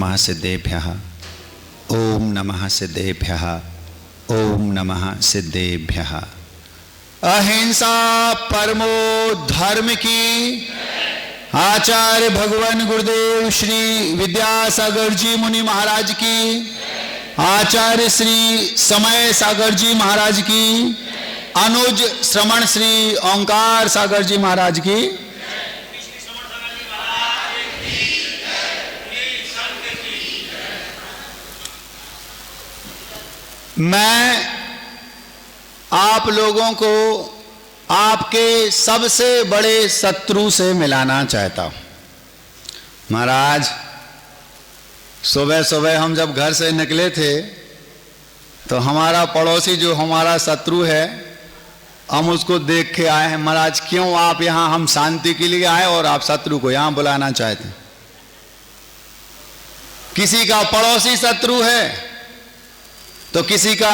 नमः सिद्धेभ्यः। ओम नमः सिद्धेभ्यः। ओम नमः सिद्धेभ्यः। अहिंसा परमो धर्म की। आचार्य भगवान गुरुदेव श्री विद्यासागर जी मुनि महाराज की। आचार्य श्री समय सागर जी महाराज की। अनुज श्रवण श्री ओंकार सागर जी महाराज की। मैं आप लोगों को आपके सबसे बड़े शत्रु से मिलाना चाहता हूं। महाराज, सुबह सुबह हम जब घर से निकले थे तो हमारा पड़ोसी जो हमारा शत्रु है, हम उसको देख के आए हैं। महाराज, क्यों आप यहां, हम शांति के लिए आए और आप शत्रु को यहां बुलाना चाहते? किसी का पड़ोसी शत्रु है तो किसी का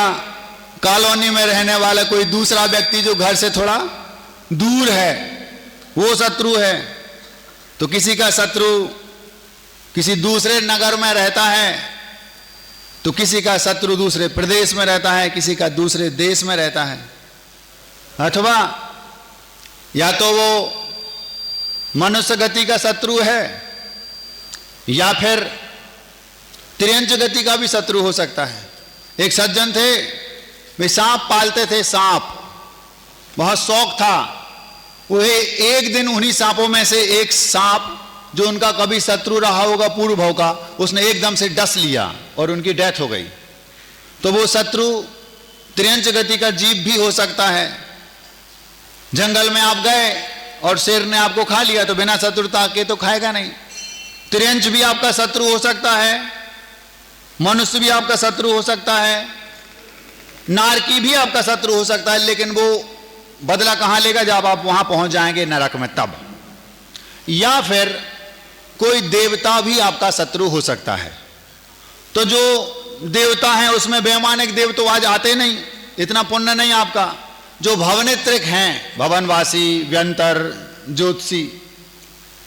कॉलोनी में रहने वाला कोई दूसरा व्यक्ति जो घर से थोड़ा दूर है वो शत्रु है, तो किसी का शत्रु किसी दूसरे नगर में रहता है, तो किसी का शत्रु दूसरे प्रदेश में रहता है, किसी का दूसरे देश में रहता है। अथवा या तो वो मनुष्य गति का शत्रु है या फिर त्रियंच गति का भी शत्रु हो सकता है। एक सज्जन थे, वे सांप पालते थे। सांप बहुत शौक था। वो एक दिन उन्हीं सांपों में से एक सांप जो उनका कभी शत्रु रहा होगा पूर्व भाव का, उसने एकदम से डस लिया और उनकी डेथ हो गई। तो वो शत्रु त्रियंच गति का जीव भी हो सकता है। जंगल में आप गए और शेर ने आपको खा लिया तो बिना शत्रुता के तो खाएगा नहीं। त्रियंच भी आपका शत्रु हो सकता है, मनुष्य भी आपका शत्रु हो सकता है, नारकी भी आपका शत्रु हो सकता है। लेकिन वो बदला कहां लेगा? जब आप वहां पहुंच जाएंगे नरक में तब। या फिर कोई देवता भी आपका शत्रु हो सकता है। तो जो देवता हैं उसमें बेमानिक देव तो आज आते नहीं, इतना पुण्य नहीं आपका। जो भवनेत्रिक हैं, भवनवासी, व्यंतर, ज्योतिषी,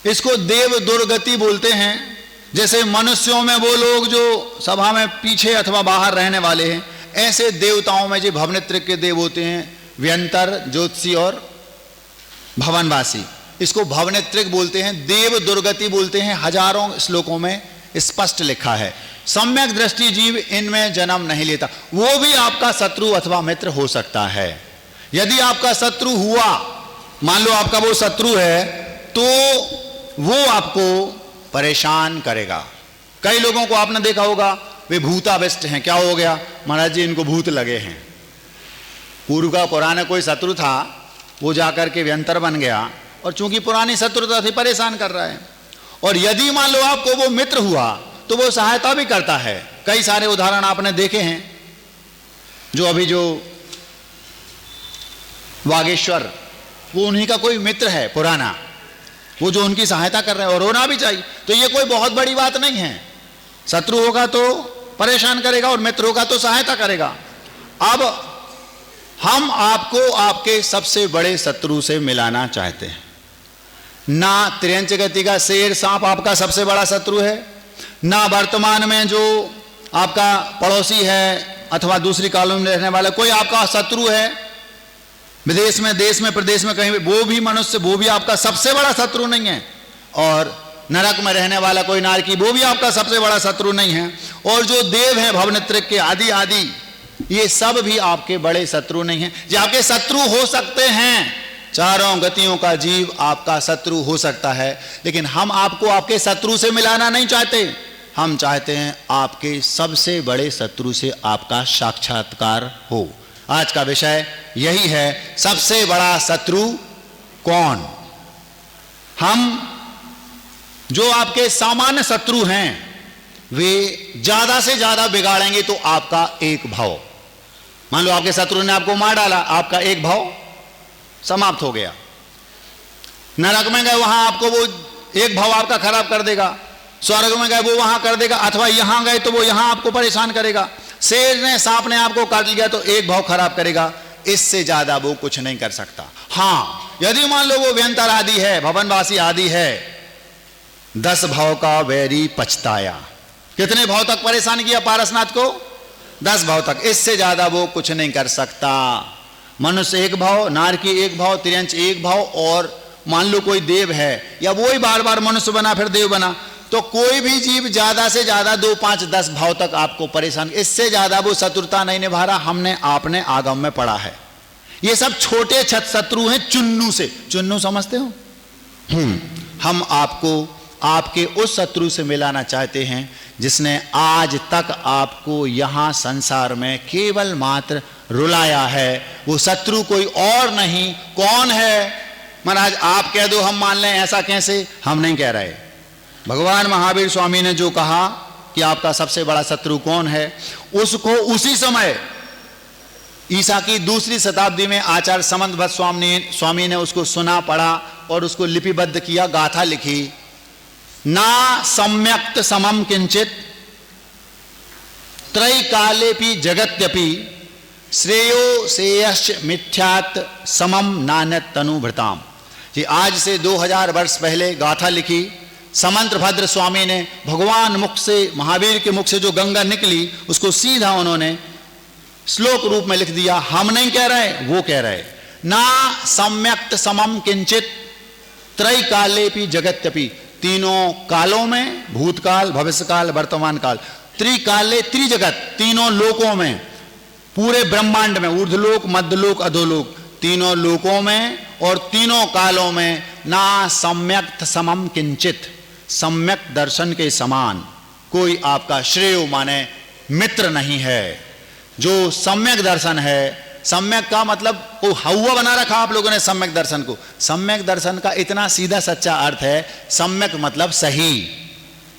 इसको देव दुर्गति बोलते हैं। जैसे मनुष्यों में वो लोग जो सभा में पीछे अथवा बाहर रहने वाले हैं, ऐसे देवताओं में जो भवनेत्रिक के देव होते हैं, व्यंतर, ज्योतिषी और भवनवासी, इसको भवनेत्रिक बोलते हैं, देव दुर्गति बोलते हैं। हजारों श्लोकों में स्पष्ट लिखा है। सम्यक दृष्टि जीव इनमें जन्म नहीं लेता। वो भी आपका शत्रु अथवा मित्र हो सकता है। यदि आपका शत्रु हुआ, मान लो आपका वो शत्रु है, तो वो आपको परेशान करेगा। कई लोगों को आपने देखा होगा, वे भूताविष्ट हैं। क्या हो गया? महाराज जी, इनको भूत लगे हैं। पूर्व का पुराना कोई शत्रु था, वो जाकर के व्यंतर बन गया और चूंकि पुरानी शत्रुता थी परेशान कर रहा है। और यदि मान लो आपको वो मित्र हुआ तो वो सहायता भी करता है। कई सारे उदाहरण आपने देखे हैं। जो अभी जो वागेश्वर, वो उन्हीं का कोई मित्र है पुराना, वो जो उनकी सहायता कर रहे हैं, और होना भी चाहिए। तो ये कोई बहुत बड़ी बात नहीं है। शत्रु होगा तो परेशान करेगा और मित्र होगा तो सहायता करेगा। अब हम आपको आपके सबसे बड़े शत्रु से मिलाना चाहते हैं। ना त्रियंच गति का शेर सांप आपका सबसे बड़ा शत्रु है, ना वर्तमान में जो आपका पड़ोसी है अथवा दूसरी कॉलोनी में रहने वाला कोई आपका शत्रु है। विदेश में, देश में, प्रदेश में कहीं वो भी मनुष्य, वो भी आपका सबसे बड़ा शत्रु नहीं है। और नरक में रहने वाला कोई नारकी, वो भी आपका सबसे बड़ा शत्रु नहीं है। और जो देव हैं भवनेत्रिक के आदि आदि, ये सब भी आपके बड़े शत्रु नहीं हैं। जो आपके शत्रु हो सकते हैं, चारों गतियों का जीव आपका शत्रु हो सकता है। लेकिन हम आपको आपके शत्रु से मिलाना नहीं चाहते। हम चाहते हैं आपके सबसे बड़े शत्रु से आपका साक्षात्कार हो। आज का विषय यही है, सबसे बड़ा शत्रु कौन? हम जो आपके सामान्य शत्रु हैं वे ज्यादा से ज्यादा बिगाड़ेंगे तो आपका एक भाव। मान लो आपके शत्रु ने आपको मार डाला, आपका एक भाव समाप्त हो गया। नरक में गए, वहां आपको वो एक भाव आपका खराब कर देगा। स्वर्ग में गए, वो वहां कर देगा। अथवा यहां गए तो वो यहां आपको परेशान करेगा। शेर ने, सांप ने आपको काट लिया तो एक भाव खराब करेगा। इससे ज्यादा वो कुछ नहीं कर सकता। हां, यदि मान लो वो व्यंतर आदि है, भवनवासी आदि है, 10 भाव का वैरी पछताया, कितने भाव तक परेशान किया पारसनाथ को? 10 भाव तक, इससे ज्यादा वो कुछ नहीं कर सकता। मनुष्य एक भाव, नारकी एक भाव, तिर्यंच एक भाव, और मान लो कोई देव है या वो ही बार बार मनुष्य बना फिर देव बना, तो कोई भी जीव ज्यादा से ज्यादा 2, 5, 10 भाव तक आपको परेशान, इससे ज्यादा वो शत्रुता नहीं निभा रहा। हमने आपने आगम में पढ़ा है। ये सब छोटे शत्रु हैं चुन्नू से। चुन्नू समझते हो? हम आपको आपके उस शत्रु से मिलाना चाहते हैं जिसने आज तक आपको यहां संसार में केवल मात्र रुलाया है। वो शत्रु कोई और नहीं, कौन है? महाराज आप कह दो हम मान लें, ऐसा कैसे? हम नहीं कह रहे। भगवान महावीर स्वामी ने जो कहा कि आपका सबसे बड़ा शत्रु कौन है, उसको उसी समय ईसा की 2री शताब्दी में आचार्य समंत स्वामी ने उसको सुना, पढ़ा और उसको लिपिबद्ध किया, गाथा लिखी। ना सम्यक्त समम किंचित त्रैकालेपि जगत्यपि श्रेयो श्रेयश्च मिथ्यात् समम नान्यत् तनुभृताम। जी आज से 2000 वर्ष पहले गाथा लिखी समंत भद्र स्वामी ने। भगवान मुख से, महावीर के मुख से जो गंगा निकली उसको सीधा उन्होंने श्लोक रूप में लिख दिया। हम नहीं कह रहे, वो कह रहे। ना सम्यक्त समम किंचित त्रैकालेपि जगत्यपि, तीनों कालों में, भूतकाल, भविष्यकाल, वर्तमान काल, त्रिकाले त्रिजगत, तीनों लोकों में, पूरे ब्रह्मांड में, ऊर्ध्वलोक, मध्यलोक, अधोलोक, तीनों लोकों में और तीनों कालों में ना सम्यक्त समम किंचित, सम्यक दर्शन के समान कोई आपका श्रेय माने मित्र नहीं है। जो सम्यक दर्शन है, सम्यक का मतलब वो हवा बना रखा आप लोगों ने सम्यक दर्शन को। सम्यक दर्शन का इतना सीधा सच्चा अर्थ है, सम्यक मतलब सही,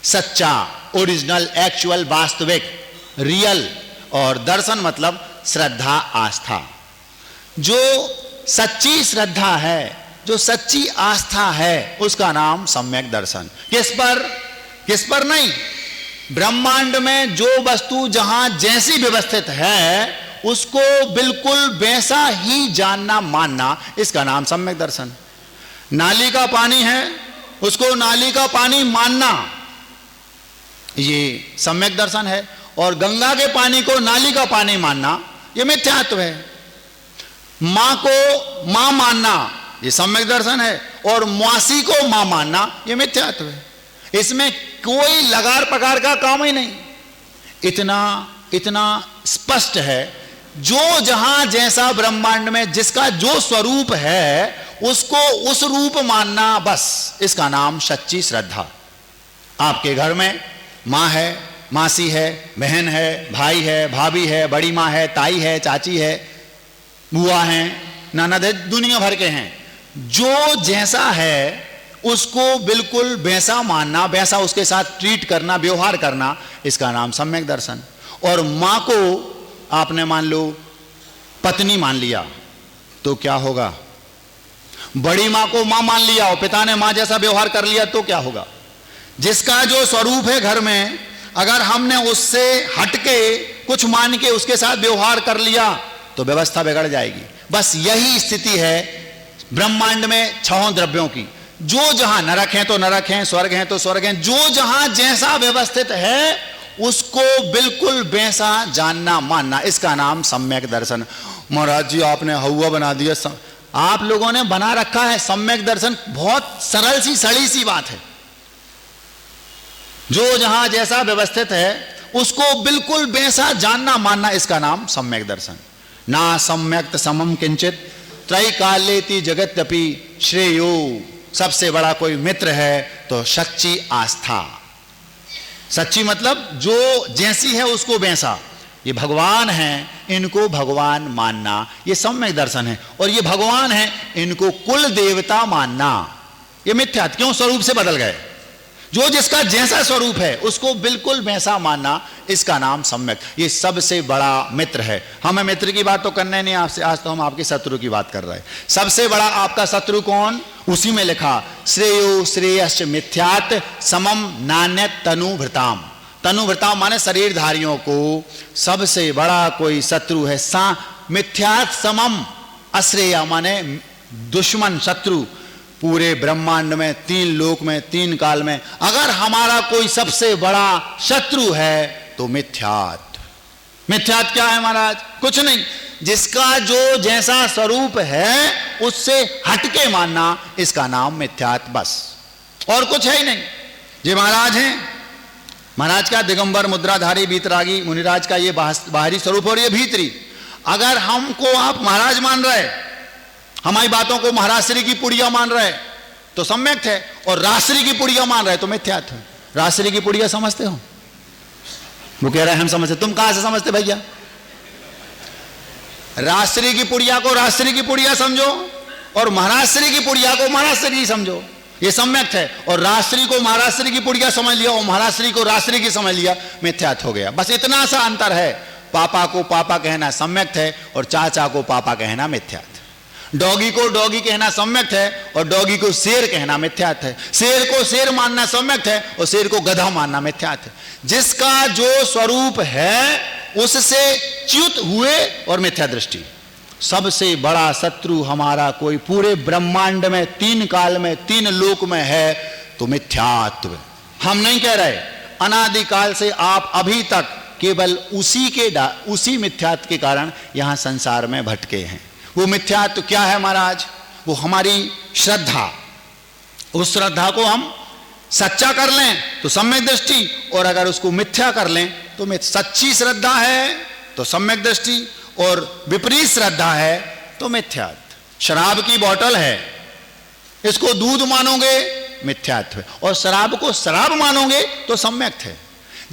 सच्चा, ओरिजिनल, एक्चुअल, वास्तविक, रियल, और दर्शन मतलब श्रद्धा, आस्था। जो सच्ची श्रद्धा है, जो सच्ची आस्था है, उसका नाम सम्यक दर्शन। किस पर नहीं, ब्रह्मांड में जो वस्तु जहां जैसी व्यवस्थित है उसको बिल्कुल वैसा ही जानना, मानना, इसका नाम सम्यक दर्शन। नाली का पानी है, उसको नाली का पानी मानना, ये सम्यक दर्शन है। और गंगा के पानी को नाली का पानी मानना, ये मिथ्यात्व है। मां को मां मानना, ये सम्यक दर्शन है। और मौसी को मां मानना, ये मिथ्यात्व है। इसमें कोई लगार पकार का काम ही नहीं। इतना स्पष्ट है। जो जहां जैसा ब्रह्मांड में जिसका जो स्वरूप है उसको उस रूप मानना, बस इसका नाम सच्ची श्रद्धा। आपके घर में मां है, मासी है, बहन है, भाई है, भाभी है, बड़ी मां है, ताई है, चाची है, बुआ है, ननद है, दुनिया भर के हैं। जो जैसा है उसको बिल्कुल वैसा मानना, वैसा उसके साथ ट्रीट करना, व्यवहार करना, इसका नाम सम्यक दर्शन। और मां को आपने मान लो पत्नी मान लिया तो क्या होगा? बड़ी मां को मां मान लिया और पिता ने मां जैसा व्यवहार कर लिया तो क्या होगा? जिसका जो स्वरूप है घर में, अगर हमने उससे हटके कुछ मान के उसके साथ व्यवहार कर लिया तो व्यवस्था बिगड़ जाएगी। बस यही स्थिति है ब्रह्मांड में 6 द्रव्यों की। जो जहां नरक है तो नरक है, स्वर्ग है तो स्वर्ग है, जो जहां जैसा व्यवस्थित है उसको बिल्कुल वैसा जानना, मानना, इसका नाम सम्यक दर्शन। महाराज जी आपने हवा बना दिया, आप लोगों ने बना रखा है सम्यक दर्शन। बहुत सरल सी सड़ी सी बात है। जो जहां जैसा व्यवस्थित है उसको बिल्कुल वैसा जानना, मानना, इसका नाम सम्यक दर्शन। ना सम्यक्त समम किंचित त्रैकालेति जगत्यपि श्रेयो, सबसे बड़ा कोई मित्र है तो सच्ची आस्था। सच्ची मतलब जो जैसी है उसको वैसा। ये भगवान हैं, इनको भगवान मानना, ये सम्यक दर्शन है। और ये भगवान हैं, इनको कुल देवता मानना, ये मिथ्या। क्यों? स्वरूप से बदल गए। जो जिसका जैसा स्वरूप है उसको बिल्कुल वैसा मानना, इसका नाम सम्यक। ये सबसे बड़ा मित्र है। हमें मित्र की बात तो करना नहीं आपसे, आज तो हम आपके शत्रु की बात कर रहे हैं। सबसे बड़ा आपका शत्रु कौन? उसी में लिखा श्रेयो श्रेयश्च मिथ्यात् समम नान्यत् तनुभृताम। तनुभृताम माने शरीरधारियों को सबसे बड़ा कोई शत्रु है। मिथ्यात् समम, अश्रेय माने दुश्मन, शत्रु, पूरे ब्रह्मांड में, 3 लोक में, 3 काल में अगर हमारा कोई सबसे बड़ा शत्रु है तो मिथ्यात्व। मिथ्यात्व क्या है महाराज? कुछ नहीं, जिसका जो जैसा स्वरूप है उससे हटके मानना, इसका नाम मिथ्यात्व, बस, और कुछ है ही नहीं। ये महाराज हैं, महाराज का दिगंबर मुद्राधारी वीतरागी मुनिराज का ये बाहरी स्वरूप और ये भीतरी। अगर हमको आप महाराज मान रहे, हमारी बातों को महाराज श्री की पुड़िया मान रहे तो सम्यक है, और राजश्री की पुड़िया मान रहे तो मिथ्यात्व है। राजश्री की पुड़िया समझते हो? वो कह रहे हैं हम समझते। तुम कहां से समझते भैया? राजश्री की पुड़िया को राजश्री की पुड़िया समझो और महाराज श्री की पुड़िया को महाराज श्री समझो, ये सम्यक है। और राजश्री को महाराज श्री की पुड़िया समझ लिया और महाराज श्री को राजश्री की समझ लिया, मिथ्यात्व हो गया। बस इतना सा अंतर है। पापा को पापा कहना सम्यक है और चाचा को पापा कहना मिथ्यात्व। डॉगी को डॉगी कहना सम्यक है और डॉगी को शेर कहना मिथ्यात्व है। शेर को शेर मानना सम्यक है और शेर को गधा मानना मिथ्यात्व है। जिसका जो स्वरूप है उससे च्युत हुए और मिथ्या दृष्टि। सबसे बड़ा शत्रु हमारा कोई पूरे ब्रह्मांड में, 3 काल में, 3 लोक में है तो मिथ्यात्व। हम नहीं कह रहे, अनादिकाल से आप अभी तक केवल उसी मिथ्यात्व के कारण यहां संसार में भटके हैं। वो मिथ्यात्व क्या है महाराज? वो हमारी श्रद्धा। उस श्रद्धा को हम सच्चा कर लें तो सम्यक दृष्टि, और अगर उसको मिथ्या कर लें तो सच्ची श्रद्धा है तो सम्यक दृष्टि, और विपरीत श्रद्धा है तो मिथ्यात्व। शराब की बोतल है, इसको दूध मानोगे मिथ्यात्व है, और शराब को शराब मानोगे तो सम्यक है।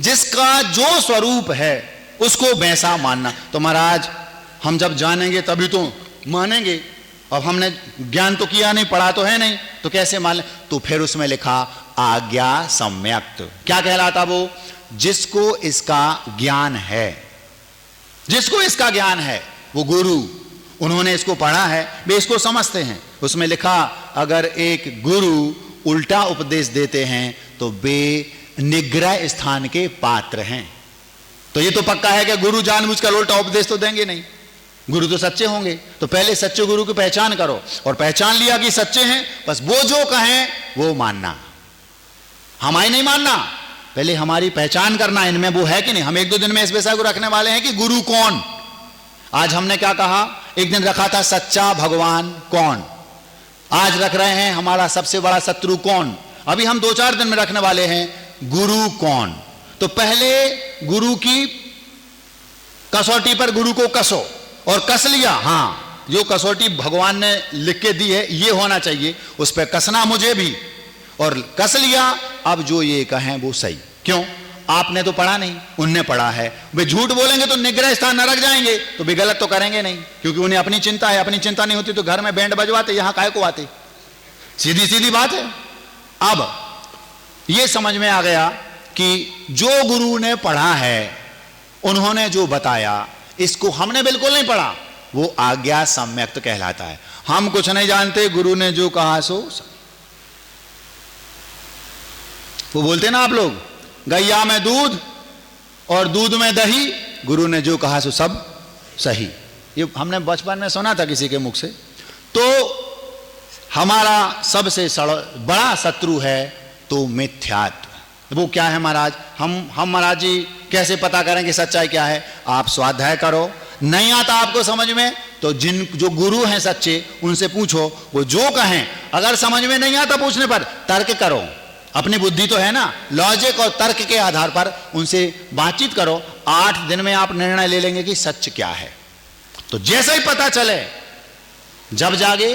जिसका जो स्वरूप है उसको वैसा मानना। तो महाराज हम जब जानेंगे तभी तो मानेंगे। अब हमने ज्ञान तो किया नहीं, पढ़ा तो है नहीं, तो कैसे मान ले? तो फिर उसमें लिखा आज्ञा सम्यक्त। क्या कहलाता वो? जिसको इसका ज्ञान है, जिसको इसका ज्ञान है वो गुरु, उन्होंने इसको पढ़ा है, वे इसको समझते हैं। उसमें लिखा अगर एक गुरु उल्टा उपदेश देते हैं तो वे निग्रह स्थान के पात्र हैं। तो ये तो पक्का है कि गुरु जानबूझकर उल्टा उपदेश तो देंगे नहीं, गुरु तो सच्चे होंगे। तो पहले सच्चे गुरु की पहचान करो, और पहचान लिया कि सच्चे हैं, बस वो जो कहें वो मानना, हमारी नहीं मानना। पहले हमारी पहचान करना इनमें वो है कि नहीं। हम 1-2 दिन में इस विषय को रखने वाले हैं कि गुरु कौन। आज हमने क्या कहा? एक दिन रखा था सच्चा भगवान कौन। आज रख रहे हैं हमारा सबसे बड़ा शत्रु कौन। अभी हम 2-4 दिन में रखने वाले हैं गुरु कौन। तो पहले गुरु की कसौटी पर गुरु को कसो, और कस लिया, हां जो कसौटी भगवान ने लिख के दी है ये होना चाहिए, उस पर कसना मुझे भी, और कस लिया। अब जो ये कहें वो सही। क्यों? आपने तो पढ़ा नहीं, उनने पढ़ा है। वे झूठ बोलेंगे तो निग्रह स्थान नरक जाएंगे, तो वे गलत तो करेंगे नहीं, क्योंकि उन्हें अपनी चिंता है। अपनी चिंता नहीं होती तो घर में बैंड बजवाते, यहां काहे को आते? सीधी सीधी बात है। अब ये समझ में आ गया कि जो गुरु ने पढ़ा है, उन्होंने जो बताया, इसको हमने बिल्कुल नहीं पढ़ा, वो आज्ञा सम्यक्त कहलाता है। हम कुछ नहीं जानते, गुरु ने जो कहा सो। वो बोलते ना आप लोग, गैया में दूध और दूध में दही, गुरु ने जो कहा सो सब सही। ये हमने बचपन में सुना था किसी के मुख से। तो हमारा सबसे बड़ा शत्रु है तो मिथ्यात्व। वो क्या है महाराज? हम महाराज जी कैसे पता करें कि सच्चाई क्या है? आप स्वाध्याय करो। नहीं आता आपको समझ में तो जो गुरु हैं सच्चे उनसे पूछो, वो जो कहें। अगर समझ में नहीं आता पूछने पर तर्क करो, अपनी बुद्धि तो है ना, लॉजिक और तर्क के आधार पर उनसे बातचीत करो। 8 दिन में आप निर्णय ले लेंगे कि सच क्या है। तो जैसे ही पता चले, जब जागे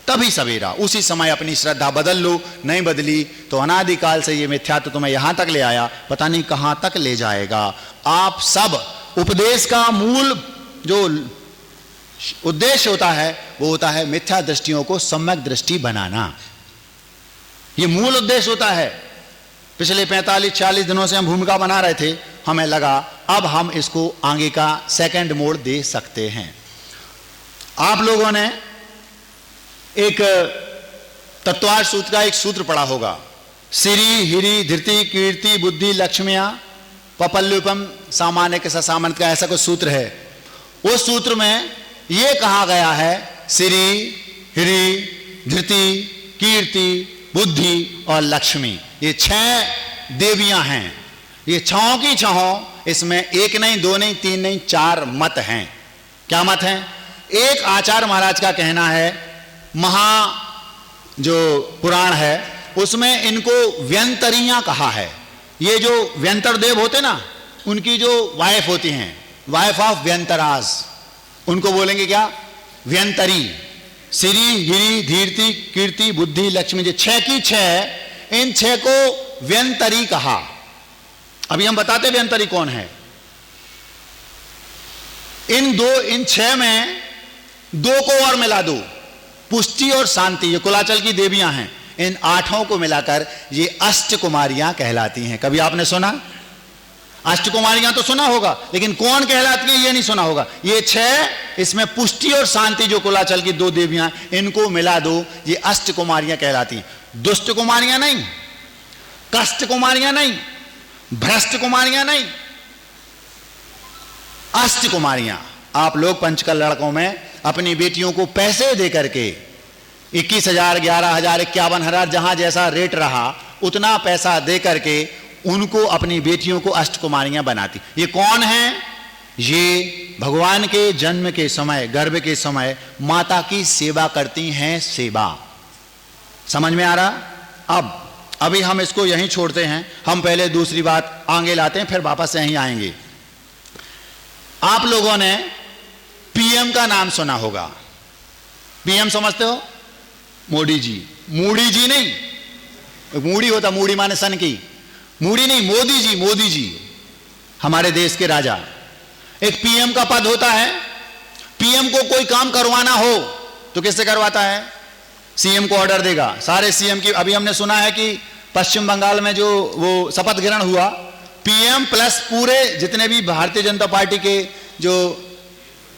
तभी सवेरा, उसी समय अपनी श्रद्धा बदल लो। नहीं बदली तो अनादिकाल से ये मिथ्यात्व तुम्हें यहां तक ले आया, पता नहीं कहां तक ले जाएगा। आप सब उपदेश का मूल जो उद्देश्य होता है वो होता है मिथ्या दृष्टियों को सम्यक दृष्टि बनाना। ये मूल उद्देश्य होता है। पिछले 45-46 दिनों से हम भूमिका बना रहे थे, हमें लगा अब हम इसको आगे का सेकंड मोड़ दे सकते हैं। आप लोगों ने एक तत्वार्थ सूत्र का एक सूत्र पढ़ा होगा, सिरी हिरी धृति कीर्ति बुद्धि लक्ष्मिया पपल्युपम सामान्य के सामान्य का ऐसा कुछ सूत्र है। उस सूत्र में यह कहा गया है सिरी हिरी धृति बुद्धि और लक्ष्मी, ये 6 देवियां हैं। ये छहों की छहों, इसमें एक नहीं, दो नहीं, तीन नहीं, 4 मत हैं। क्या मत हैं? एक आचार्य महाराज का कहना है, जो पुराण है उसमें इनको व्यंतरियां कहा है। ये जो व्यंतर देव होते ना, उनकी जो वाइफ होती हैं, वाइफ ऑफ व्यंतराज, उनको बोलेंगे क्या? व्यंतरी। श्री, गिरी, धीरति, कीर्ति, बुद्धि, लक्ष्मी, जो 6 की 6, इन 6 को व्यंतरी कहा। अभी हम बताते व्यंतरी कौन है। इन 6 में 2 को और मिला दो, पुष्टि और शांति, ये कुलाचल की देवियां हैं। इन 8 को मिलाकर ये अष्टकुमारियां कहलाती हैं। कभी आपने सुना? अष्टकुमारियां तो सुना होगा, लेकिन कौन कहलाती है ये नहीं सुना होगा। ये 6, इसमें पुष्टि और शांति जो कुलाचल की 2 देवियां, इनको मिला दो, ये अष्टकुमारियां कहलाती हैं। दुष्ट कुमारियां नहीं, कष्ट कुमारियां नहीं, भ्रष्ट कुमारियां नहीं, अष्टकुमारियां। आप लोग पंचकल लड़कों में अपनी बेटियों को पैसे दे करके 21,000, 11,000, 51,000, जहां जैसा रेट रहा उतना पैसा दे करके उनको, अपनी बेटियों को अष्टकुमारियां बनाती। ये कौन है? ये भगवान के जन्म के समय, गर्भ के समय माता की सेवा करती हैं। सेवा समझ में आ रहा? अभी हम इसको यहीं छोड़ते हैं, हम पहले दूसरी बात आगे लाते हैं, फिर वापस यहीं आएंगे। आप लोगों ने पीएम का नाम सुना होगा। पीएम समझते हो? मोदी जी। मूडी जी नहीं, मूडी होता, मूडी माने सन की, मूडी नहीं, मोदी जी। मोदी जी हमारे देश के राजा। एक पीएम का पद होता है। पीएम को कोई काम करवाना हो तो किससे करवाता है? सीएम को ऑर्डर देगा। सारे सीएम की, अभी हमने सुना है कि पश्चिम बंगाल में जो वो शपथ ग्रहण हुआ, पीएम प्लस पूरे जितने भी भारतीय जनता पार्टी के जो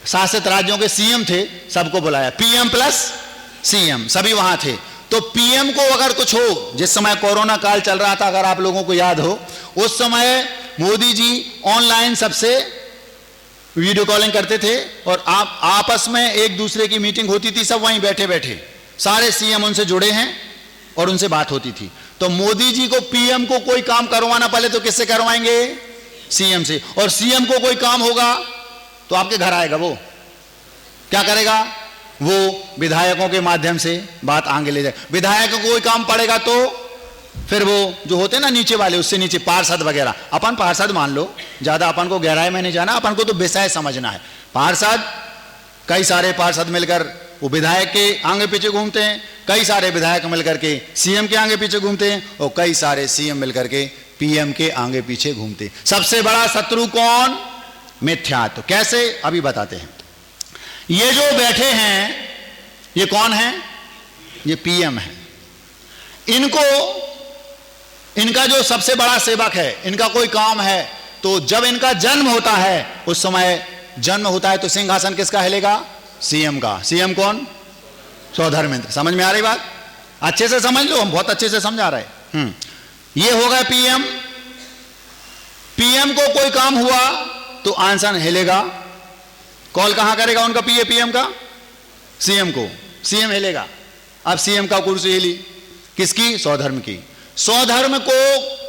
शासित राज्यों के सीएम थे, सबको बुलाया। पीएम प्लस सीएम सभी वहां थे। तो पीएम को अगर कुछ हो, जिस समय कोरोना काल चल रहा था, अगर आप लोगों को याद हो, उस समय मोदी जी ऑनलाइन सबसे वीडियो कॉलिंग करते थे और आप आपस में एक दूसरे की मीटिंग होती थी, सब वहीं बैठे बैठे सारे सीएम उनसे जुड़े हैं और उनसे बात होती थी। तो मोदी जी को, पीएम को कोई काम करवाना पड़े तो किससे करवाएंगे? सीएम से। और सीएम को कोई काम होगा तो आपके घर आएगा, वो क्या करेगा? वो विधायकों के माध्यम से बात आगे ले जाए। विधायकों को कोई काम पड़ेगा तो फिर वो जो होते हैं ना नीचे वाले, उससे नीचे पार्षद वगैरह, अपन पार्षद मान लो, ज्यादा अपन को गहराई में नहीं जाना, अपन को तो विषय समझना है। पार्षद, कई सारे पार्षद मिलकर वो विधायक के आगे पीछे घूमते हैं, कई सारे विधायक मिलकर के सीएम के आगे पीछे घूमते हैं और कई सारे सीएम मिलकर के पीएम के आगे पीछे घूमते हैं। सबसे बड़ा शत्रु कौन? मिथ्यात्व। कैसे? अभी बताते हैं। ये जो बैठे हैं ये कौन है? ये पीएम है। इनका जो सबसे बड़ा सेवक है, इनका कोई काम है तो जब इनका जन्म होता है, उस समय जन्म होता है तो सिंहासन किसका हिलेगा? सीएम का। सीएम कौन? स्वधर्मेंद्र। समझ में आ रही बात? अच्छे से समझ लो, हम बहुत अच्छे से समझा रहे हैं। ये होगा पीएम। पीएम को कोई काम हुआ तो आंसन हिलेगा। कॉल कहां करेगा उनका पीएम का? सीएम को। सीएम हिलेगा। अब सीएम का कुर्सी हिली, किसकी? स्वधर्म की। स्वधर्म को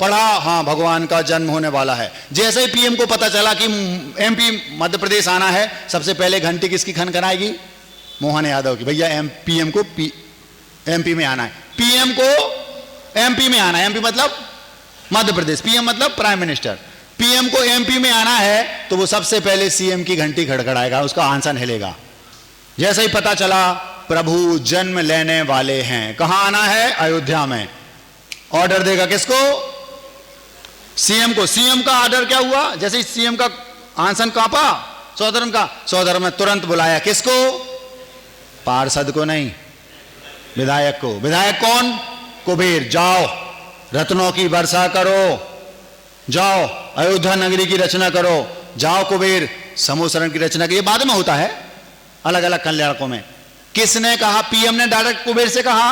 पढ़ा, हाँ भगवान का जन्म होने वाला है। जैसे ही पीएम को पता चला कि एमपी मध्य प्रदेश आना है, सबसे पहले घंटी किसकी खनखनाएगी? मोहन यादव की। भैया पीएम को एमपी में आना है, पीएम को एमपी में आना है। एमपी मतलब मध्य प्रदेश, पीएम मतलब प्राइम मिनिस्टर। पीएम को एमपी में आना है तो वो सबसे पहले सीएम की घंटी खड़खड़ाएगा, उसका आंसन हिलेगा। जैसे ही पता चला प्रभु जन्म लेने वाले हैं, कहां आना है? अयोध्या में। ऑर्डर देगा किसको? सीएम को। सीएम का ऑर्डर क्या हुआ? जैसे ही सीएम का आंसन कांपा, स्वधर्म का, स्वधर्म में तुरंत बुलाया किसको? पार्षद को नहीं, विधायक को। विधायक कौन? कुबेर। जाओ रत्नों की वर्षा करो, जाओ अयोध्या नगरी की रचना करो, जाओ कुबेर समूसरण की रचना करो। ये बाद में होता है अलग अलग कल्याणकों में। किसने कहा? पीएम ने डायरेक्ट कुबेर से कहा।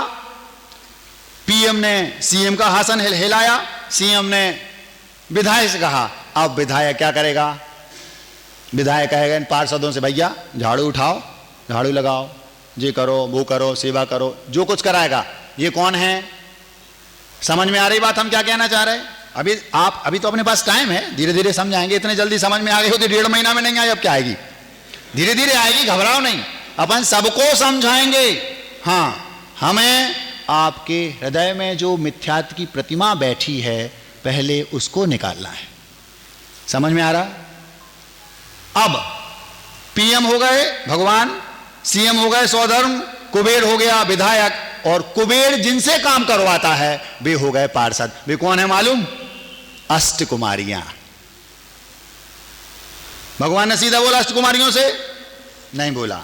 पीएम ने सीएम का आसन हिलाया, सीएम ने विधायक से कहा। अब विधायक क्या करेगा? विधायक कहेगा इन पार्षदों से, भैया झाड़ू उठाओ, झाड़ू लगाओ, ये करो, वो करो, सेवा करो, जो कुछ कराएगा। ये कौन है? समझ में आ रही बात हम क्या कहना चाह रहे हैं? अभी तो अपने पास टाइम है, धीरे धीरे समझाएंगे। इतने जल्दी समझ में आ गई होती 1.5 महीना में नहीं आई, अब क्या आएगी? धीरे धीरे आएगी, घबराओ नहीं। अपन सबको समझाएंगे। हाँ, हमें आपके हृदय में जो मिथ्यात्व की प्रतिमा बैठी है पहले उसको निकालना है। समझ में आ रहा? अब पीएम हो गए भगवान, सीएम हो गए स्वधर्म, कुबेर हो गया विधायक, और कुबेर जिनसे काम करवाता है वे हो गए पार्षद। वे कौन है मालूम? अष्ट कुमारियां। भगवान ने सीधा बोला अष्ट कुमारियों से? नहीं बोला।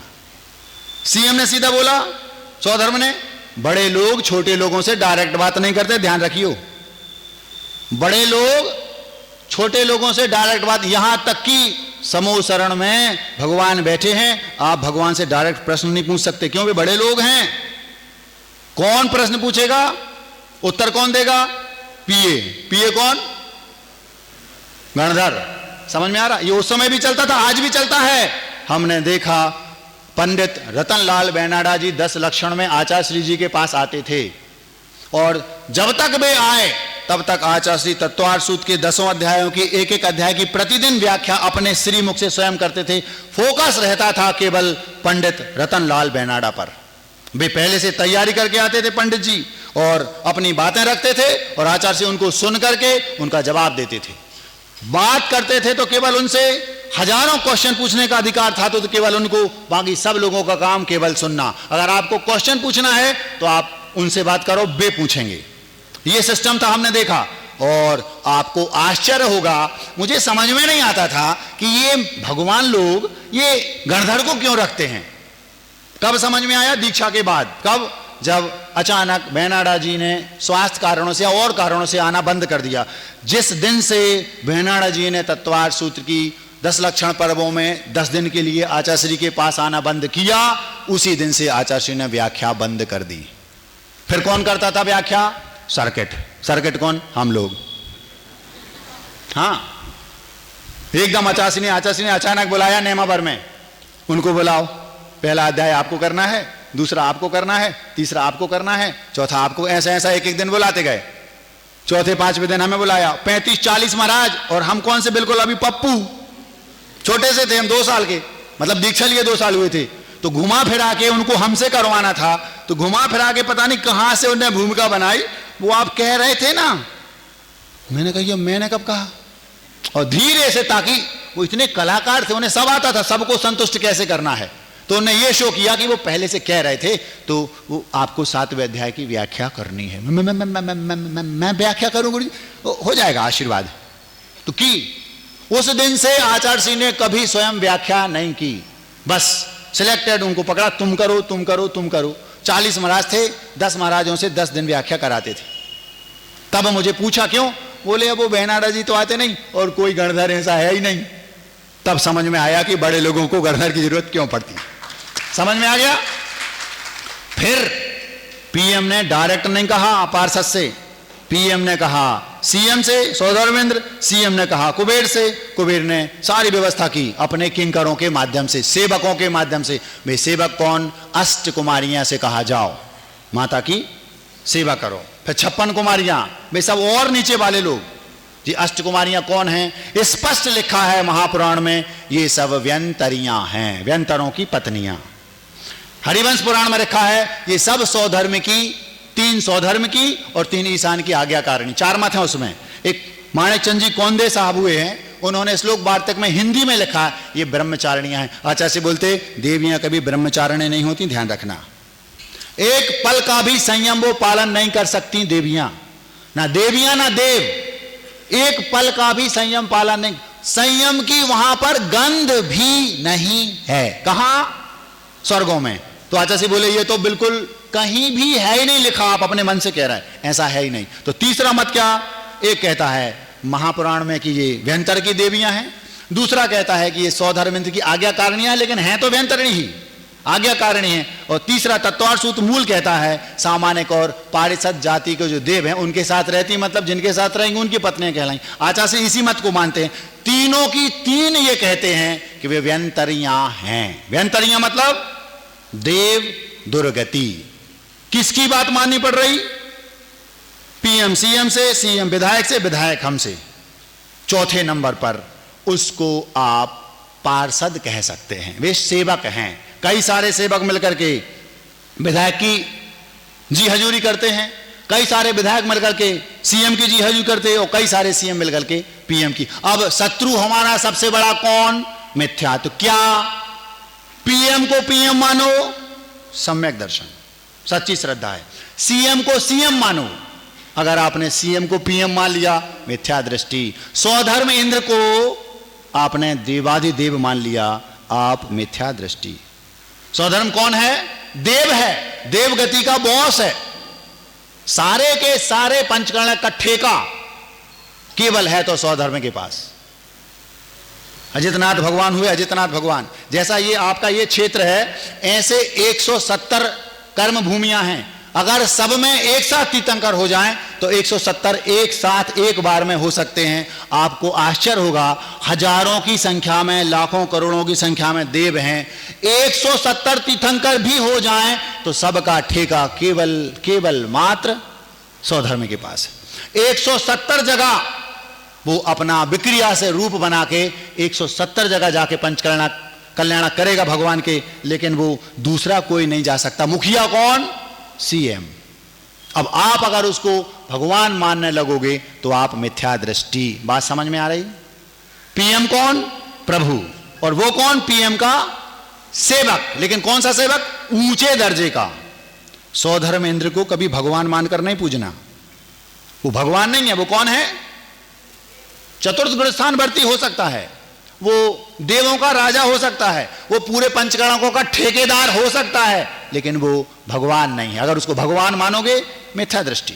सीएम ने सीधा बोला, स्वधर्म ने? बड़े लोग छोटे लोगों से डायरेक्ट बात नहीं करते, ध्यान रखियो। बड़े लोग छोटे लोगों से डायरेक्ट बात, यहां तक कि समूह शरण में भगवान बैठे हैं, आप भगवान से डायरेक्ट प्रश्न नहीं पूछ सकते। क्यों? वे बड़े लोग हैं। कौन प्रश्न पूछेगा? उत्तर कौन देगा? पीए। पीए कौन? गणधर। समझ में आ रहा? ये उस समय भी चलता था, आज भी चलता है। हमने देखा पंडित रतनलाल बेनाडा जी 10 लक्षण में आचार्य श्री जी के पास आते थे, और जब तक वे आए तब तक आचार्य श्री तत्वार्थ सूत्र के 10 अध्यायों की एक अध्याय की प्रतिदिन व्याख्या अपने श्रीमुख से स्वयं करते थे। फोकस रहता था केवल पंडित रतनलाल बेनाडा पर। वे पहले से तैयारी करके आते थे पंडित जी, और अपनी बातें रखते थे, और आचार्य से उनको सुन करके उनका जवाब देते थे। बात करते थे तो केवल उनसे हजारों क्वेश्चन पूछने का अधिकार था, तो केवल उनको, बाकी सब लोगों का काम केवल सुनना। अगर आपको क्वेश्चन पूछना है तो आप उनसे बात करो, वे पूछेंगे। ये सिस्टम था, हमने देखा। और आपको आश्चर्य होगा, मुझे समझ में नहीं आता था कि ये भगवान लोग ये गणधर को क्यों रखते हैं। कब समझ में आया? दीक्षा के बाद। कब? जब अचानक बेनाडा जी ने स्वास्थ्य कारणों से और कारणों से आना बंद कर दिया। जिस दिन से बेनाडा जी ने तत्वार्थ सूत्र की 10 लक्षण पर्वों में 10 दिन के लिए आचार्य श्री के पास आना बंद किया, उसी दिन से आचार्य श्री ने व्याख्या बंद कर दी। फिर कौन करता था व्याख्या? सर्किट। सर्किट कौन? हम लोग। हाँ, एकदम आचार्य श्री ने अचानक बुलाया नेमावर में, उनको बुलाओ, पहला अध्याय आपको करना है, दूसरा आपको करना है, तीसरा आपको करना है, चौथा आपको। ऐसा ऐसा एक एक दिन बुलाते गए। चौथे 5वें दिन हमें बुलाया 35-40 महाराज, और हम कौन से? बिल्कुल अभी पप्पू, छोटे से थे हम, 2 साल के, मतलब दीक्षा लिए 2 साल हुए थे। तो घुमा फिरा के उनको हमसे करवाना था, तो घुमा फिरा के पता नहीं कहां से उन्हें भूमिका बनाई। वो आप कह रहे थे ना, मैंने कहा मैंने कब कहा? और धीरे से, ताकि वो इतने कलाकार थे, उन्हें सब आता था सबको संतुष्ट कैसे करना है, तो उन्हें यह शो किया कि वो पहले से कह रहे थे, तो वो आपको 7वें अध्याय की व्याख्या करनी है। मैं व्याख्या करूं गुरु जी? हो जाएगा, आशीर्वाद। तो की उस दिन से आचार्य श्री ने कभी स्वयं व्याख्या नहीं की, बस सिलेक्टेड उनको पकड़ा, तुम करो तुम करो तुम करो। 40 महाराज थे, 10 महाराजों से 10 दिन व्याख्या कराते थे। तब मुझे पूछा क्यों? बोले अब वो बेनाडा जी तो आते नहीं और कोई गणधर ऐसा है ही नहीं। तब समझ में आया कि बड़े लोगों को गणधर की जरूरत क्यों पड़ती। समझ में आ गया। फिर पीएम ने डायरेक्ट नहीं कहा पार्षद से, पीएम ने कहा सीएम से, सौधर्मेंद्र, सीएम ने कहा कुबेर से, कुबेर ने सारी व्यवस्था की अपने किंकरों के माध्यम से, सेवकों के माध्यम से। वे सेवक कौन? अष्ट कुमारियां से कहा जाओ माता की सेवा करो। फिर 56 कुमारियां, वे सब और नीचे वाले लोग जी। अष्ट कुमारियां कौन हैं? स्पष्ट लिखा है महापुराण में, ये सब व्यंतरियां हैं, व्यंतरों की पत्नियां। हरिवंश पुराण में लिखा है ये सब सौधर्म की, 3 सौधर्म की और 3 ईशान की आज्ञाकारिणी। 4 मत हैं उसमें। एक माणिक चंद जी कौंदे साहब हुए हैं, उन्होंने श्लोक वार्तक में हिंदी में लिखा है ये ब्रह्मचारिणियां हैं। आचार्य से बोलते देवियां कभी ब्रह्मचारिणी नहीं होती, ध्यान रखना। एक पल का भी संयम वो पालन नहीं कर सकती देवियां, ना देवियां ना देव, एक पल का भी संयम पालन नहीं। संयम की वहां पर गंध भी नहीं है। कहां? स्वर्गों में। तो आचार्य से बोले ये तो बिल्कुल कहीं भी है ही नहीं लिखा, आप अपने मन से कह रहे हैं, ऐसा है ही नहीं। तो तीसरा मत क्या? एक कहता है महापुराण में कि ये व्यंतर की देवियां हैं, दूसरा कहता है कि ये सौधर्मेंद्र की आज्ञाकारिणियां हैं, लेकिन हैं तो व्यंतरिणी ही, आज्ञाकारिणी है। और तीसरा तत्वार्थ सूत्र मूल कहता है सामान्य और पारिषद जाति के जो देव हैं उनके साथ रहती, मतलब जिनके साथ रहेंगे उनकी पत्नियां कहलाएंगी। आचार्य से इसी मत को मानते हैं। तीनों की 3 ये कहते हैं कि वे व्यंतरियां हैं। व्यंतरियां मतलब देव दुर्गति। किसकी बात माननी पड़ रही? पीएम सीएम से, सीएम विधायक से, विधायक हमसे। चौथे नंबर पर उसको आप पार्षद कह सकते हैं, वे सेवक हैं। कई सारे सेवक मिलकर के विधायक की जी हजूरी करते हैं, कई सारे विधायक मिलकर के सीएम की जी हजूरी करते हैं, और कई सारे सीएम मिलकर के पीएम की। अब शत्रु हमारा सबसे बड़ा कौन? मिथ्या। तो क्या पीएम को पीएम मानो? सम्यक दर्शन, सच्ची श्रद्धा है। सीएम को सीएम मानो। अगर आपने सीएम को पीएम मान लिया, मिथ्या दृष्टि। स्वधर्म इंद्र को आपने देवाधिदेव मान लिया, आप मिथ्या दृष्टि। स्वधर्म कौन है? देव है, देवगति का बॉस है। सारे के सारे पंचकर्ण का ठेका केवल है तो स्वधर्म के पास। अजितनाथ भगवान हुए, अजितनाथ भगवान। जैसा ये आपका ये क्षेत्र है, ऐसे 170 कर्म भूमियां हैं। अगर सब में एक साथ तीर्थंकर हो जाएं तो 170 एक साथ एक बार में हो सकते हैं। आपको आश्चर्य होगा, हजारों की संख्या में, लाखों करोड़ों की संख्या में देव हैं। 170 तीर्थंकर भी हो जाएं तो सबका ठेका केवल मात्र स्वधर्म के पास है। 170 जगह वो अपना विक्रिया से रूप बना के 170 जगह जाके पंचकर्णा कल्याण करेगा भगवान के, लेकिन वो दूसरा कोई नहीं जा सकता। मुखिया कौन? सीएम। अब आप अगर उसको भगवान मानने लगोगे तो आप मिथ्या दृष्टि। बात समझ में आ रही? पीएम कौन? प्रभु। और वो कौन? पीएम का सेवक। लेकिन कौन सा सेवक? ऊंचे दर्जे का। स्वधर्म इंद्र को कभी भगवान मानकर नहीं पूजना, वो भगवान नहीं है। वो कौन है? चतुर्थ गुणस्थानवर्ती हो सकता है, वो देवों का राजा हो सकता है, वो पूरे पंचकर्णकों का ठेकेदार हो सकता है, लेकिन वो भगवान नहीं है। अगर उसको भगवान मानोगे, मिथ्या दृष्टि।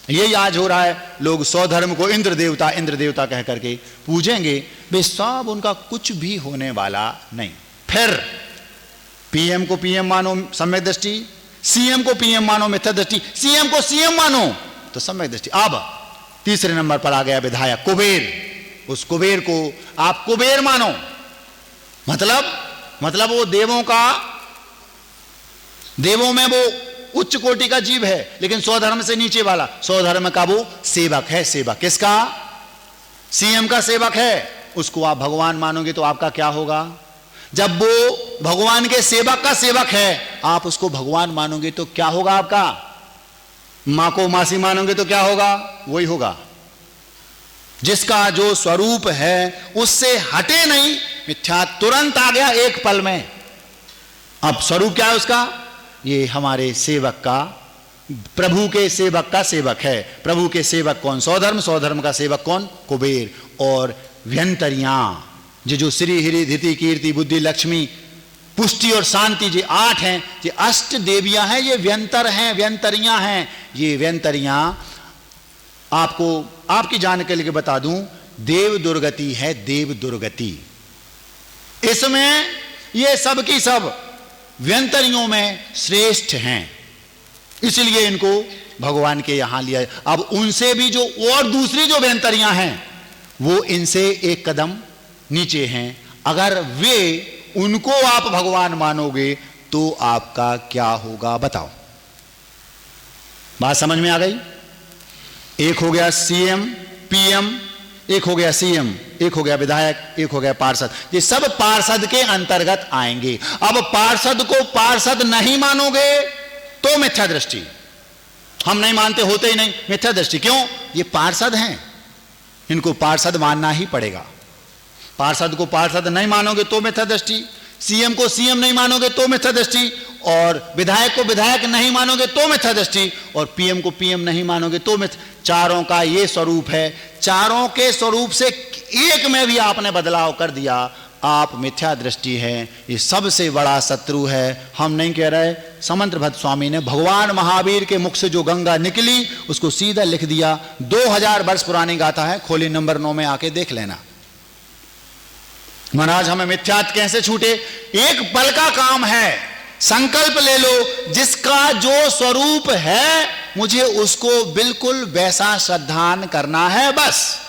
यही आज हो रहा है, लोग स्वधर्म को इंद्र देवता कह करके पूजेंगे, वे सब उनका कुछ भी होने वाला नहीं। फिर पीएम को पीएम मानो, सम्यक दृष्टि। सीएम को पीएम मानो, मिथ्या दृष्टि। सीएम को सीएम मानो तो सम्यक दृष्टि। अब तीसरे नंबर पर आ गया विधायक, कुबेर। उस कुबेर को आप कुबेर मानो, मतलब वो देवों में वो उच्च कोटि का जीव है, लेकिन स्वधर्म से नीचे वाला। स्वधर्म का वो सेवक है। सेवक किसका? सीएम का सेवक है। उसको आप भगवान मानोगे तो आपका क्या होगा? जब वो भगवान के सेवक का सेवक है, आप उसको भगवान मानोगे तो क्या होगा आपका? मां को मासी मानोगे तो क्या होगा? वही होगा। जिसका जो स्वरूप है उससे हटे नहीं, मिथ्या तुरंत आ गया एक पल में। अब स्वरूप क्या है उसका? ये हमारे सेवक का, प्रभु के सेवक का सेवक है। प्रभु के सेवक कौन? स्वधर्म। स्वधर्म का सेवक कौन? कुबेर। और व्यंतरियां, जो श्री हिरि धिति कीर्ति बुद्धि लक्ष्मी पुष्टि और शांति, ये 8 हैं, ये अष्ट देवियां हैं, ये व्यंतर हैं, व्यंतरियां हैं। ये व्यंतरियां आपको आपकी जानकारी के लिए बता दूं, देव दुर्गति है, देव दुर्गति। इसमें ये सब की सब व्यंतरियों में श्रेष्ठ हैं, इसलिए इनको भगवान के यहां लिया। अब उनसे भी जो और दूसरी जो व्यंतरियां हैं, वो इनसे एक कदम नीचे हैं। अगर वे उनको आप भगवान मानोगे तो आपका क्या होगा? बताओ। बात समझ में आ गई? एक हो गया सीएम पीएम, एक हो गया सीएम, एक हो गया विधायक, एक हो गया पार्षद। ये सब पार्षद के अंतर्गत आएंगे। अब पार्षद को पार्षद नहीं मानोगे तो मिथ्या दृष्टि। हम नहीं मानते, होते ही नहीं, मिथ्या दृष्टि। क्यों? ये पार्षद हैं, इनको पार्षद मानना ही पड़ेगा। पार्षद को पार्षद नहीं मानोगे तो मिथ्या दृष्टि, सीएम को सीएम नहीं मानोगे तो मिथ्या दृष्टि, और विधायक को विधायक नहीं मानोगे तो मिथ्या दृष्टि, और पीएम को पीएम नहीं मानोगे तो मिथ्या। चारों का ये स्वरूप है। चारों के स्वरूप से एक में भी आपने बदलाव कर दिया, आप मिथ्या दृष्टि है। ये सबसे बड़ा शत्रु है। हम नहीं कह रहे, समंत्र भट्ट स्वामी ने भगवान महावीर के मुख से जो गंगा निकली उसको सीधा लिख दिया। 2000 वर्ष पुरानी गाथा है, खोली नंबर 9 में आके देख लेना। महाराज हमें मिथ्यात कैसे छूटे? एक पल का काम है, संकल्प ले लो, जिसका जो स्वरूप है मुझे उसको बिल्कुल वैसा श्रद्धान करना है, बस।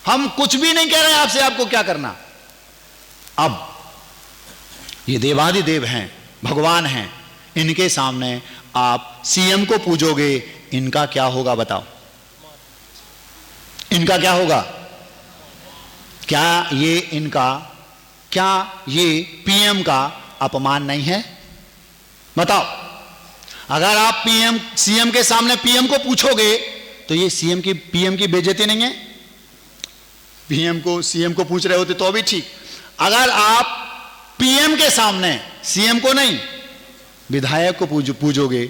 हम कुछ भी नहीं कह रहे आपसे, आपको क्या करना। अब ये देवादिदेव हैं, भगवान हैं, इनके सामने आप सीएम को पूजोगे, इनका क्या होगा बताओ, इनका क्या होगा? क्या ये पीएम का अपमान नहीं है? बताओ, अगर आप सीएम के सामने पीएम को पूछोगे तो ये पीएम की बेइज्जती नहीं है? सीएम को पूछ रहे होते तो भी ठीक। अगर आप पीएम के सामने सीएम को नहीं विधायक को पूछोगे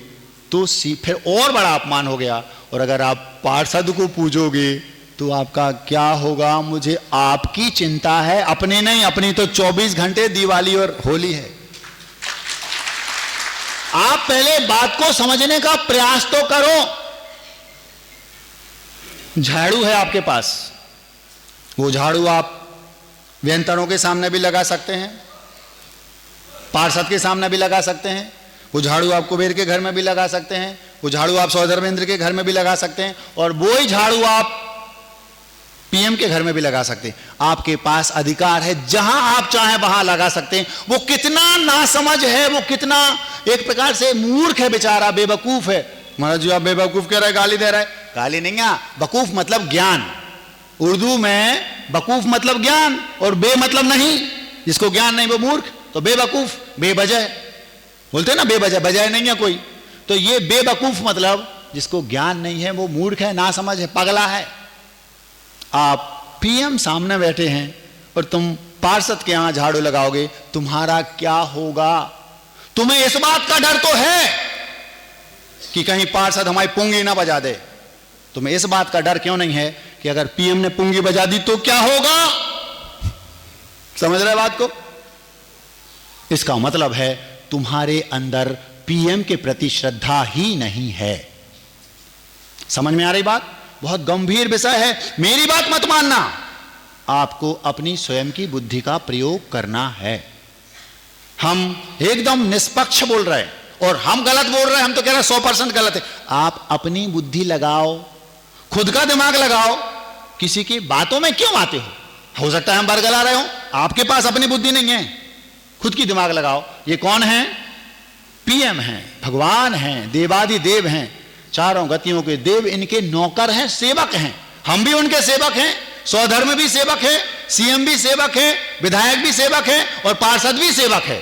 तो फिर और बड़ा अपमान हो गया। और अगर आप पार्षद को पूछोगे तो आपका क्या होगा? मुझे आपकी चिंता है, अपनी नहीं। अपनी तो 24 घंटे दिवाली और होली है। आप पहले बात को समझने का प्रयास तो करो। झाड़ू है आपके पास, वो झाड़ू आप व्यंतरों के सामने भी लगा सकते हैं, पार्षद के सामने भी लगा सकते हैं, वो झाड़ू आप कुबेर के घर में भी लगा सकते हैं, वो झाड़ू आप सौधर्मेंद्र के घर में भी लगा सकते हैं, और वो ही झाड़ू आप पीएम के घर में भी लगा सकते हैं। आपके पास अधिकार है, जहां आप चाहें वहां लगा सकते हैं। वो कितना नासमझ है, वो कितना एक प्रकार से मूर्ख है बेचारा, बेवकूफ है। महाराज जी आप बेवकूफ कह रहे हैं, गाली दे रहे हैं। गाली नहीं है, बकूफ मतलब ज्ञान। उर्दू में बकूफ मतलब ज्ञान और बे मतलब नहीं। जिसको ज्ञान नहीं वो मूर्ख, तो बेवकूफ बेवजह बोलते हैं ना, बेवजह, बजाय नहीं है कोई। तो ये बेवकूफ मतलब जिसको ज्ञान नहीं है वो मूर्ख है, नासमझ है, पगला है। आप पीएम सामने बैठे हैं और तुम पार्षद के यहां झाड़ू लगाओगे, तुम्हारा क्या होगा? तुम्हें इस बात का डर तो है कि कहीं पार्षद हमारी पुंगी ना बजा दे। तुम्हें इस बात का डर क्यों नहीं है कि अगर पीएम ने पुंगी बजा दी तो क्या होगा? समझ रहे बात को? इसका मतलब है तुम्हारे अंदर पीएम के प्रति श्रद्धा ही नहीं है। समझ में आ रही बात? बहुत गंभीर विषय है। मेरी बात मत मानना, आपको अपनी स्वयं की बुद्धि का प्रयोग करना है। हम एकदम निष्पक्ष बोल रहे हैं और हम गलत बोल रहे हैं, हम तो कह रहे हैं 100% गलत है। आप अपनी बुद्धि लगाओ, खुद का दिमाग लगाओ। किसी की बातों में क्यों आते हो सकता है हम बरगला रहे हो, आपके पास अपनी बुद्धि नहीं है, खुद की दिमाग लगाओ। ये कौन है? पीएम हैं, भगवान हैं, देवादिदेव हैं, चारों गतियों के देव इनके नौकर हैं, सेवक हैं। हम भी उनके सेवक हैं, स्वधर्म भी सेवक है, सीएम भी सेवक है, विधायक भी सेवक है और पार्षद भी सेवक है।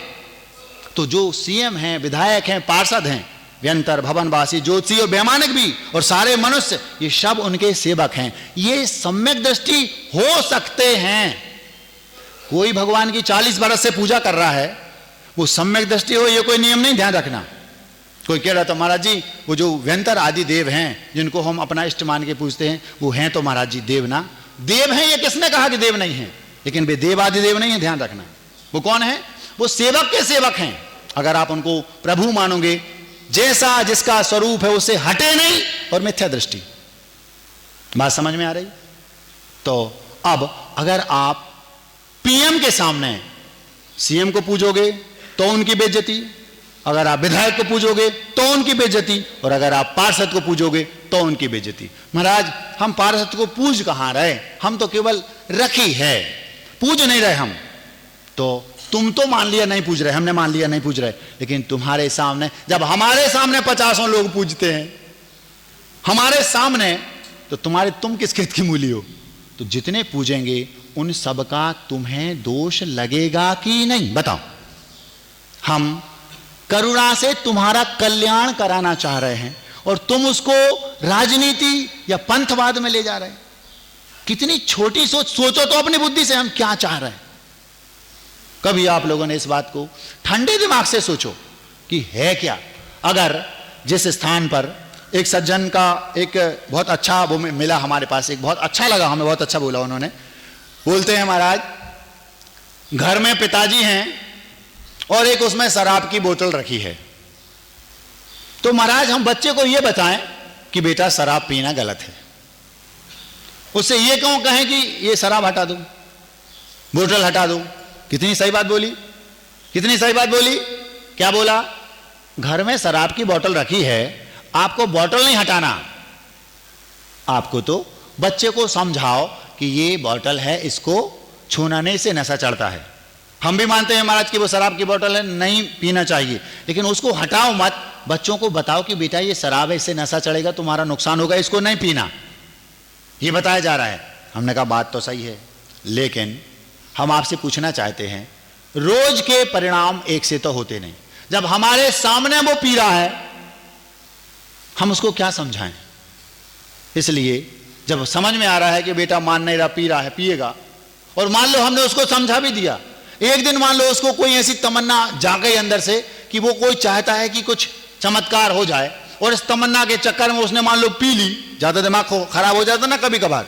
तो जो सीएम हैं, विधायक हैं, पार्षद हैं, व्यंतर, भवनवासी, ज्योतिषी और वैमानिक भी और सारे मनुष्य, ये सब उनके सेवक हैं। ये सम्यक दृष्टि हो सकते हैं। कोई भगवान की 40 बरस से पूजा कर रहा है, वो सम्यक दृष्टि हो, ये कोई नियम नहीं, ध्यान रखना। कोई कह रहा था महाराज जी वो जो व्यंतर आदि देव हैं जिनको हम अपना इष्ट मान के पूछते हैं वो हैं तो महाराज जी देव ना? देव हैं, ये किसने कहा कि देव नहीं है? लेकिन वे देव आदि देव नहीं है, ध्यान रखना। वो कौन है? वो सेवक के सेवक हैं। अगर आप उनको प्रभु मानोगे, जैसा जिसका स्वरूप है उससे हटे नहीं और मिथ्या दृष्टि। बात समझ में आ रही? तो अब अगर आप पीएम के सामने सीएम को पूजोगे तो उनकी बेइज्जती, अगर आप विधायक को पूजोगे तो उनकी बेइज्जती, और अगर आप पार्षद को पूजोगे तो उनकी बेइज्जती। महाराज हम पार्षद को पूज कहां रहे, हम तो केवल रखी है, पूज नहीं रहे हम। तो तुम तो मान लिया नहीं पूज रहे, हमने मान लिया नहीं पूज रहे, लेकिन तुम्हारे सामने, जब हमारे सामने 50 लोग पूजते हैं हमारे सामने, तो तुम किस खेत की मूली हो? तो जितने पूजेंगे उन सबका तुम्हें दोष लगेगा कि नहीं? बताओ। हम करुणा से तुम्हारा कल्याण कराना चाह रहे हैं और तुम उसको राजनीति या पंथवाद में ले जा रहे हैं। कितनी छोटी सोचो तो अपनी बुद्धि से हम क्या चाह रहे हैं। कभी आप लोगों ने इस बात को ठंडे दिमाग से सोचो कि है क्या? अगर जिस स्थान पर एक सज्जन का एक बहुत अच्छा वो मिला हमारे पास, एक बहुत अच्छा लगा हमें, बहुत अच्छा बोला उन्होंने। बोलते हैं महाराज घर में पिताजी हैं और एक उसमें शराब की बोतल रखी है। तो महाराज हम बच्चे को यह बताएं कि बेटा शराब पीना गलत है, उससे ये क्यों कहें कि ये शराब हटा दो, बोतल हटा दो? कितनी सही बात बोली, कितनी सही बात बोली। क्या बोला? घर में शराब की बोतल रखी है, आपको बोतल नहीं हटाना, आपको तो बच्चे को समझाओ कि ये बोतल है, इसको छूने से नशा चढ़ता है। हम भी मानते हैं महाराज कि वो शराब की बोतल है, नहीं पीना चाहिए, लेकिन उसको हटाओ मत, बच्चों को बताओ कि बेटा ये शराब है, इससे नशा चढ़ेगा, तुम्हारा नुकसान होगा, इसको नहीं पीना, ये बताया जा रहा है। हमने कहा बात तो सही है, लेकिन हम आपसे पूछना चाहते हैं, रोज के परिणाम एक से तो होते नहीं। जब हमारे सामने वो पी रहा है, हम उसको क्या समझाएं? इसलिए जब समझ में आ रहा है कि बेटा मान नहीं रहा, पी रहा है, पिएगा, और मान लो हमने उसको समझा भी दिया, एक दिन मान लो उसको कोई ऐसी तमन्ना जागे अंदर से कि वो कोई चाहता है कि कुछ चमत्कार हो जाए, और इस तमन्ना के चक्कर में उसने मान लो पी ली, ज्यादा दिमाग खराब हो जाता ना कभी कभार,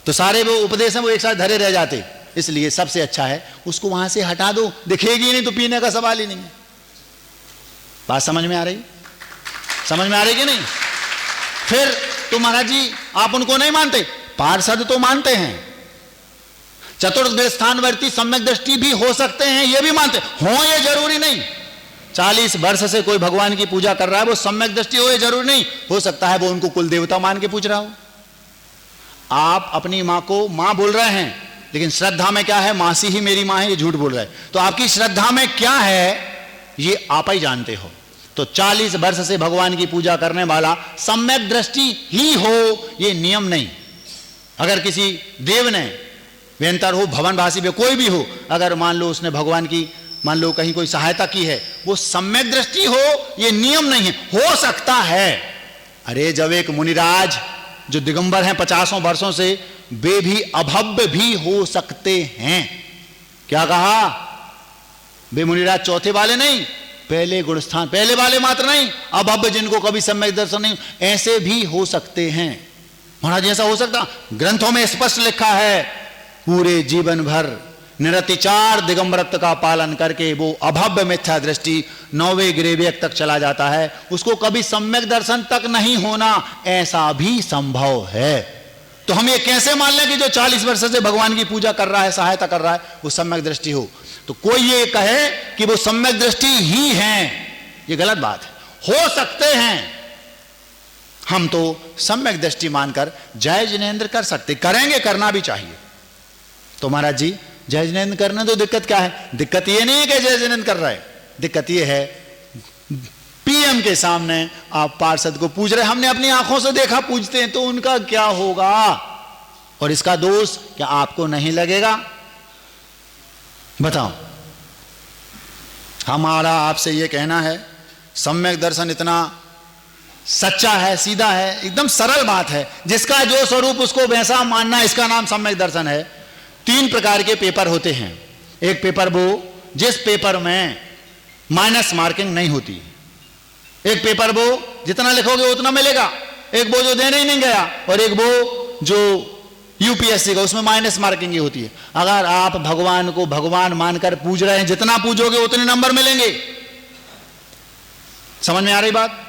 तो सारे वो उपदेश हैं वो एक साथ धरे रह जाते। इसलिए सबसे अच्छा है उसको वहां से हटा दो, दिखेगी नहीं तो पीने का सवाल ही नहीं है। बात समझ में आ रही? समझ में आ रही कि नहीं? फिर तो महाराज जी आप उनको नहीं मानते, पार्षद तो मानते हैं, चतुर्थ स्थानवर्ती सम्यक दृष्टि भी हो सकते हैं, ये भी मानते हो, ये जरूरी नहीं। 40 वर्ष से कोई भगवान की पूजा कर रहा है, वो सम्यक दृष्टि हो, ये जरूरी नहीं। हो सकता है वो उनको कुल देवता मान के पूछ रहा हो। आप अपनी मां को मां बोल रहे हैं, लेकिन श्रद्धा में क्या है? मासी ही मेरी मां है, ये झूठ बोल रहा है। तो आपकी श्रद्धा में क्या है ये आप ही जानते हो। तो 40 वर्ष से भगवान की पूजा करने वाला सम्यक दृष्टि ही हो, ये नियम नहीं। अगर किसी देव ने वेंतर हो, भवनवासी भी कोई भी हो, अगर मान लो उसने भगवान की मान लो कहीं कोई सहायता की है, वो सम्यक दृष्टि हो, ये नियम नहीं है। हो सकता है, अरे जब एक मुनिराज जो दिगंबर हैं 50 वर्षों से, वे भी अभव्य भी हो सकते हैं। क्या कहा? वे मुनिराज चौथे वाले नहीं, पहले गुणस्थान पहले वाले मात्र नहीं, अभव्य जिनको कभी सम्यक दर्शन नहीं, ऐसे भी हो सकते हैं। महाराज ऐसा हो सकता? ग्रंथों में स्पष्ट लिखा है, पूरे जीवन भर निरतिचार दिगंबरत्व का पालन करके वो अभव्य मिथ्या दृष्टि 9वें ग्रेवियक तक चला जाता है, उसको कभी सम्यक दर्शन तक नहीं होना, ऐसा भी संभव है। तो हम ये कैसे मान लें कि जो 40 वर्ष से भगवान की पूजा कर रहा है, सहायता कर रहा है, वो सम्यक दृष्टि हो? तो कोई ये कहे कि वो सम्यक दृष्टि ही हैं, ये गलत बात है। हो सकते हैं, हम तो सम्यक दृष्टि मानकर जय जिनेंद्र कर सकते, करेंगे, करना भी चाहिए। तो महाराज जी जय जिनेंद्र करने तो दिक्कत क्या है? दिक्कत ये नहीं है कि जय जिनेंद्र कर रहा है, दिक्कत ये है पीएम के सामने आप पार्षद को पूज रहे, हमने अपनी आंखों से देखा पूजते हैं, तो उनका क्या होगा? और इसका दोष क्या आपको नहीं लगेगा? बताओ। हमारा आपसे ये कहना है, सम्यक दर्शन इतना सच्चा है, सीधा है, एकदम सरल बात है, जिसका जो स्वरूप उसको वैसा मानना, इसका नाम सम्यक दर्शन है। 3 प्रकार के पेपर होते हैं। एक पेपर वो जिस पेपर में माइनस मार्किंग नहीं होती, एक पेपर वो जितना लिखोगे उतना मिलेगा, एक वो जो देने ही नहीं गया, और एक वो जो यूपीएससी का, उसमें माइनस मार्किंग ही होती है। अगर आप भगवान को भगवान मानकर पूज रहे हैं, जितना पूजोगे उतने नंबर मिलेंगे। समझ में आ रही बात?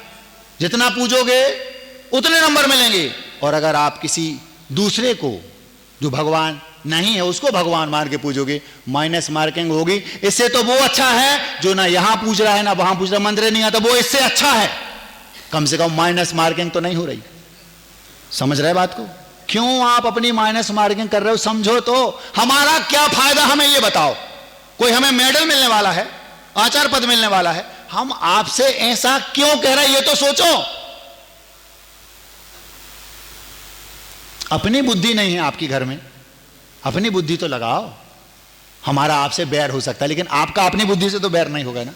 जितना पूजोगे उतने नंबर मिलेंगे। और अगर आप किसी दूसरे को जो भगवान नहीं है उसको भगवान मान के पूजोगे, माइनस मार्किंग होगी। इससे तो वो अच्छा है जो ना यहां पूज रहा है ना वहां पूज रहा है, मंदिर नहीं आता, वो इससे अच्छा है, कम से कम माइनस मार्किंग तो नहीं हो रही। समझ रहे बात को? क्यों आप अपनी माइनस मार्किंग कर रहे हो? समझो तो, हमारा क्या फायदा, हमें ये बताओ। कोई हमें मेडल मिलने वाला है, आचार्य पद मिलने वाला है, हम आपसे ऐसा क्यों कह रहे हैं, ये तो सोचो। अपनी बुद्धि नहीं है आपकी घर में, अपनी बुद्धि तो लगाओ। हमारा आपसे बैर हो सकता है, लेकिन आपका अपनी बुद्धि से तो बैर नहीं होगा ना।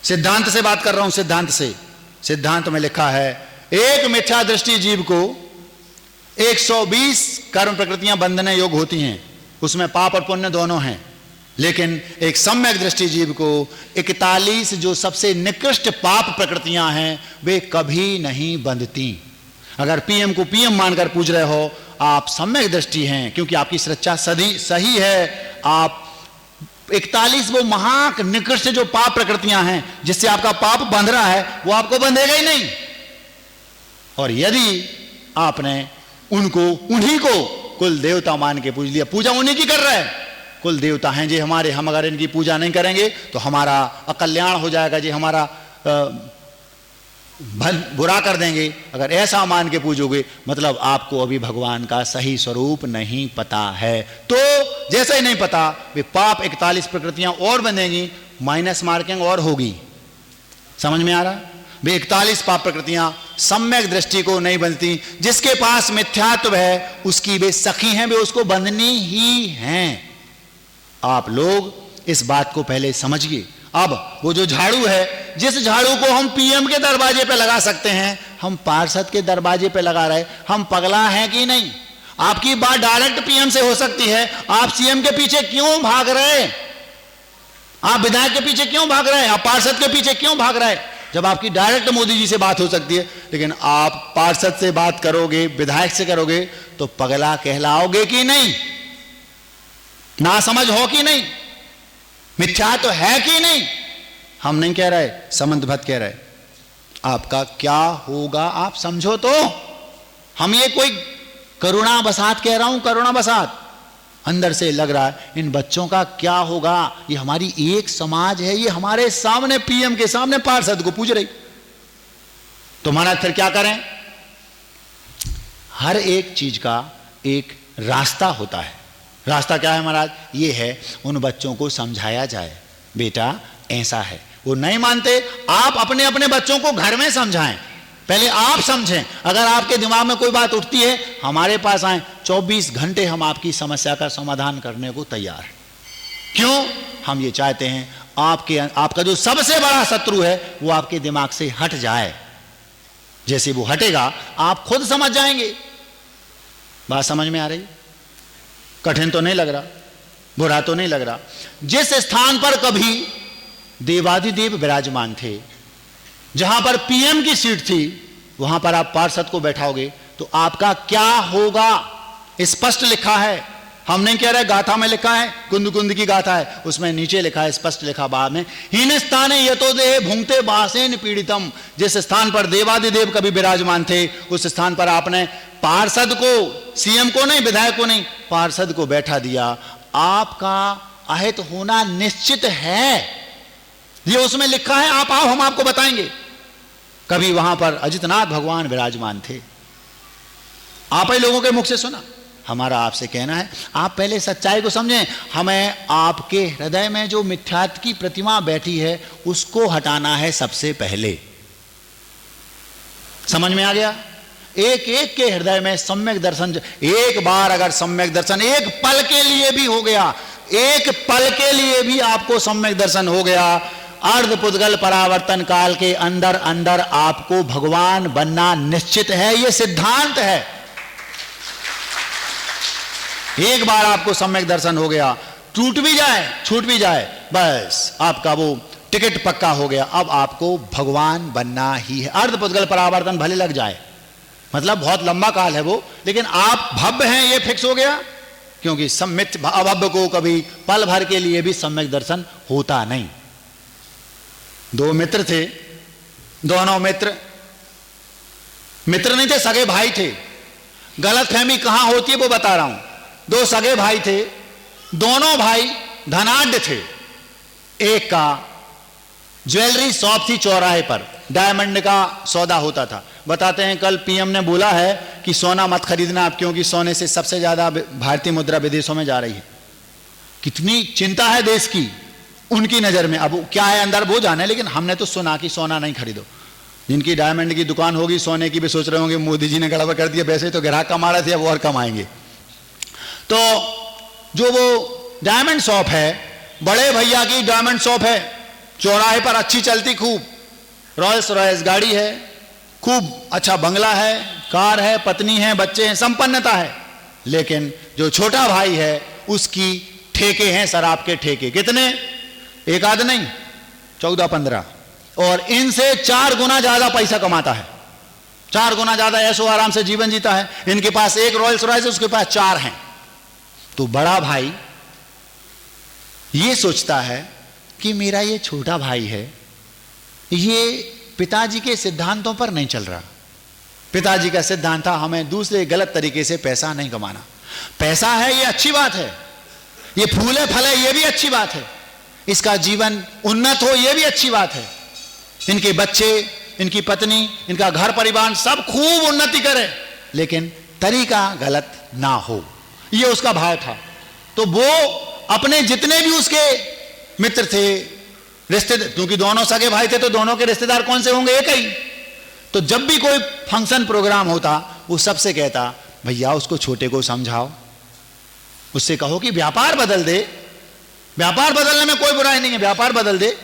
सिद्धांत से बात कर रहा हूं, सिद्धांत से। सिद्धांत में लिखा है, एक मिथ्या दृष्टि जीव को 120 कर्म प्रकृतियां बंधने योग्य होती हैं, उसमें पाप और पुण्य दोनों हैं। लेकिन एक सम्यक दृष्टि जीव को 41 जो सबसे निकृष्ट पाप प्रकृतियां हैं, वे कभी नहीं बंधती। अगर पीएम को पीएम मानकर पूज रहे हो, आप सम्यक दृष्टि हैं, क्योंकि आपकी सच्चा सही है। आप 41 वो महा निकृष्ट जो पाप प्रकृतियां हैं, जिससे आपका पाप बंध रहा है, वो आपको बंधेगा ही नहीं। और यदि आपने उनको, उन्हीं को कुल देवता मान के पूज लिया, पूजा उन्हीं की कर रहे हैं, कुल देवता हैं जी हमारे, हम अगर इनकी पूजा नहीं करेंगे तो हमारा अकल्याण हो जाएगा जी, हमारा बुरा कर देंगे, अगर ऐसा मान के पूजोगे, मतलब आपको अभी भगवान का सही स्वरूप नहीं पता है। तो जैसे ही नहीं पता, वे पाप 41 प्रकृतियां और बनेंगी, माइनस मार्किंग और होगी। समझ में आ रहा? वे 41 पाप प्रकृतियां सम्यक दृष्टि को नहीं बंधती। जिसके पास मिथ्यात्व है उसकी वे सखी हैं, वे उसको बंधनी ही हैं। आप लोग इस बात को पहले समझिए। अब वो जो झाड़ू है, जिस झाड़ू को हम पीएम के दरवाजे पे लगा सकते हैं, हम पार्षद के दरवाजे पे लगा रहे। हम पगला हैं कि नहीं? आपकी बात डायरेक्ट पीएम से हो सकती है, आप सीएम के पीछे क्यों भाग रहे? आप विधायक के पीछे क्यों भाग रहे हैं? आप पार्षद के पीछे क्यों भाग रहे हैं? जब आपकी डायरेक्ट मोदी जी से बात हो सकती है। लेकिन आप पार्षद से बात करोगे, विधायक से करोगे, तो पगला कहलाओगे कि नहीं? ना समझ हो कि नहीं? मिथ्या तो है कि नहीं? हम नहीं कह रहे, समंत भट्ट कह रहे। आपका क्या होगा आप समझो तो। हम ये कोई करुणा बसात कह रहा हूं, करुणा बसात अंदर से लग रहा है इन बच्चों का क्या होगा। ये हमारी एक समाज है, ये हमारे सामने पीएम के सामने पार्षद को पूछ रही। तो महाराज फिर क्या करें? हर एक चीज का एक रास्ता होता है। रास्ता क्या है महाराज? ये है उन बच्चों को समझाया जाए, बेटा ऐसा है। वो नहीं मानते, आप अपने अपने बच्चों को घर में समझाएं। पहले आप समझें। अगर आपके दिमाग में कोई बात उठती है, हमारे पास आए, 24 घंटे हम आपकी समस्या का समाधान करने को तैयार हैं। क्यों? हम ये चाहते हैं आपका जो सबसे बड़ा शत्रु है वो आपके दिमाग से हट जाए। जैसे वो हटेगा आप खुद समझ जाएंगे। बात समझ में आ रही? कठिन तो नहीं लग रहा, बुरा तो नहीं लग रहा। जिस स्थान पर कभी देवादिदेव विराजमान थे, जहां पर पीएम की सीट थी, वहां पर आप पार्षद को बैठाओगे तो आपका क्या होगा? स्पष्ट लिखा है। हम नहीं कह रहे, गाथा में लिखा है, कुंद कुंद की गाथा है, उसमें नीचे लिखा है, स्पष्ट लिखा बाद में, हीन स्थाने यतो देह भूंगते बासेन पीड़ितम। जिस स्थान पर देवादिदेव कभी विराजमान थे, उस स्थान पर आपने पार्षद को, सीएम को नहीं, विधायक को नहीं, पार्षद को बैठा दिया। आपका अहित होना निश्चित है, ये उसमें लिखा है। आप आओ, हम आपको बताएंगे। कभी वहां पर अजितनाथ भगवान विराजमान थे, आप ही लोगों के मुख से सुना। हमारा आपसे कहना है, आप पहले सच्चाई को समझें। हमें आपके हृदय में जो मिथ्यात्व की प्रतिमा बैठी है उसको हटाना है सबसे पहले। समझ में आ गया? एक एक के हृदय में सम्यक दर्शन। एक बार अगर सम्यक दर्शन एक पल के लिए भी हो गया, एक पल के लिए भी आपको सम्यक दर्शन हो गया, अर्ध पुद्गल परावर्तन काल के अंदर अंदर आपको भगवान बनना निश्चित है। यह सिद्धांत है। एक बार आपको सम्यक दर्शन हो गया, टूट भी जाए, छूट भी जाए, बस आपका वो टिकट पक्का हो गया। अब आपको भगवान बनना ही है। अर्ध पुद्गल परावर्तन भले लग जाए, मतलब बहुत लंबा काल है वो, लेकिन आप भव्य हैं ये फिक्स हो गया। क्योंकि सम्मित अभव्य को कभी पल भर के लिए भी सम्यक दर्शन होता नहीं। दो मित्र थे, दोनों मित्र नहीं थे, सगे भाई थे। गलतफहमी कहां होती है वो बता रहा हूं। दो सगे भाई थे, दोनों भाई धनाढ्य थे। एक का ज्वेलरी शॉप थी चौराहे पर, डायमंड का सौदा होता था। बताते हैं कल पीएम ने बोला है कि सोना मत खरीदना आप, क्योंकि सोने से सबसे ज्यादा भारतीय मुद्रा विदेशों में जा रही है। कितनी चिंता है देश की उनकी नजर में। अब क्या है अंदर वो जाने, लेकिन हमने तो सुना कि सोना नहीं खरीदो। जिनकी डायमंड की दुकान होगी, सोने की भी सोच रहे होंगे मोदी जी ने गड़बड़ कर दिया, वैसे तो ग्राहक कमा रहे थे, अब और कमाएंगे। तो जो वो डायमंड शॉप है, बड़े भैया की डायमंड शॉप है, चौराहे पर अच्छी चलती, खूब रॉयल्स रॉयल्स गाड़ी है, खूब अच्छा बंगला है, कार है, पत्नी है, बच्चे हैं, संपन्नता है। लेकिन जो छोटा भाई है उसकी ठेके हैं, शराब के ठेके। कितने? एक आध नहीं, 14-15, और इनसे 4 गुना ज्यादा पैसा कमाता है, 4 गुना ज्यादा ऐशो आराम से जीवन जीता है। इनके पास एक रॉयल्स रॉयल्स है, उसके पास 4 हैं। तो बड़ा भाई ये सोचता है कि मेरा ये छोटा भाई है, ये पिताजी के सिद्धांतों पर नहीं चल रहा। पिताजी का सिद्धांत था हमें दूसरे गलत तरीके से पैसा नहीं कमाना। पैसा है ये अच्छी बात है, ये फूले फले ये भी अच्छी बात है, इसका जीवन उन्नत हो ये भी अच्छी बात है, इनके बच्चे, इनकी पत्नी, इनका घर परिवार सब खूब उन्नति करे, लेकिन तरीका गलत ना हो, ये उसका भाव था। तो वो अपने जितने भी उसके मित्र थे, रिश्तेदार, क्योंकि दोनों सगे भाई थे तो दोनों के रिश्तेदार कौन से होंगे? एक ही। तो जब भी कोई फंक्शन प्रोग्राम होता वो सबसे कहता भैया उसको छोटे को समझाओ, उससे कहो कि व्यापार बदल दे, व्यापार बदलने में कोई बुराई नहीं है, व्यापार बदल दे,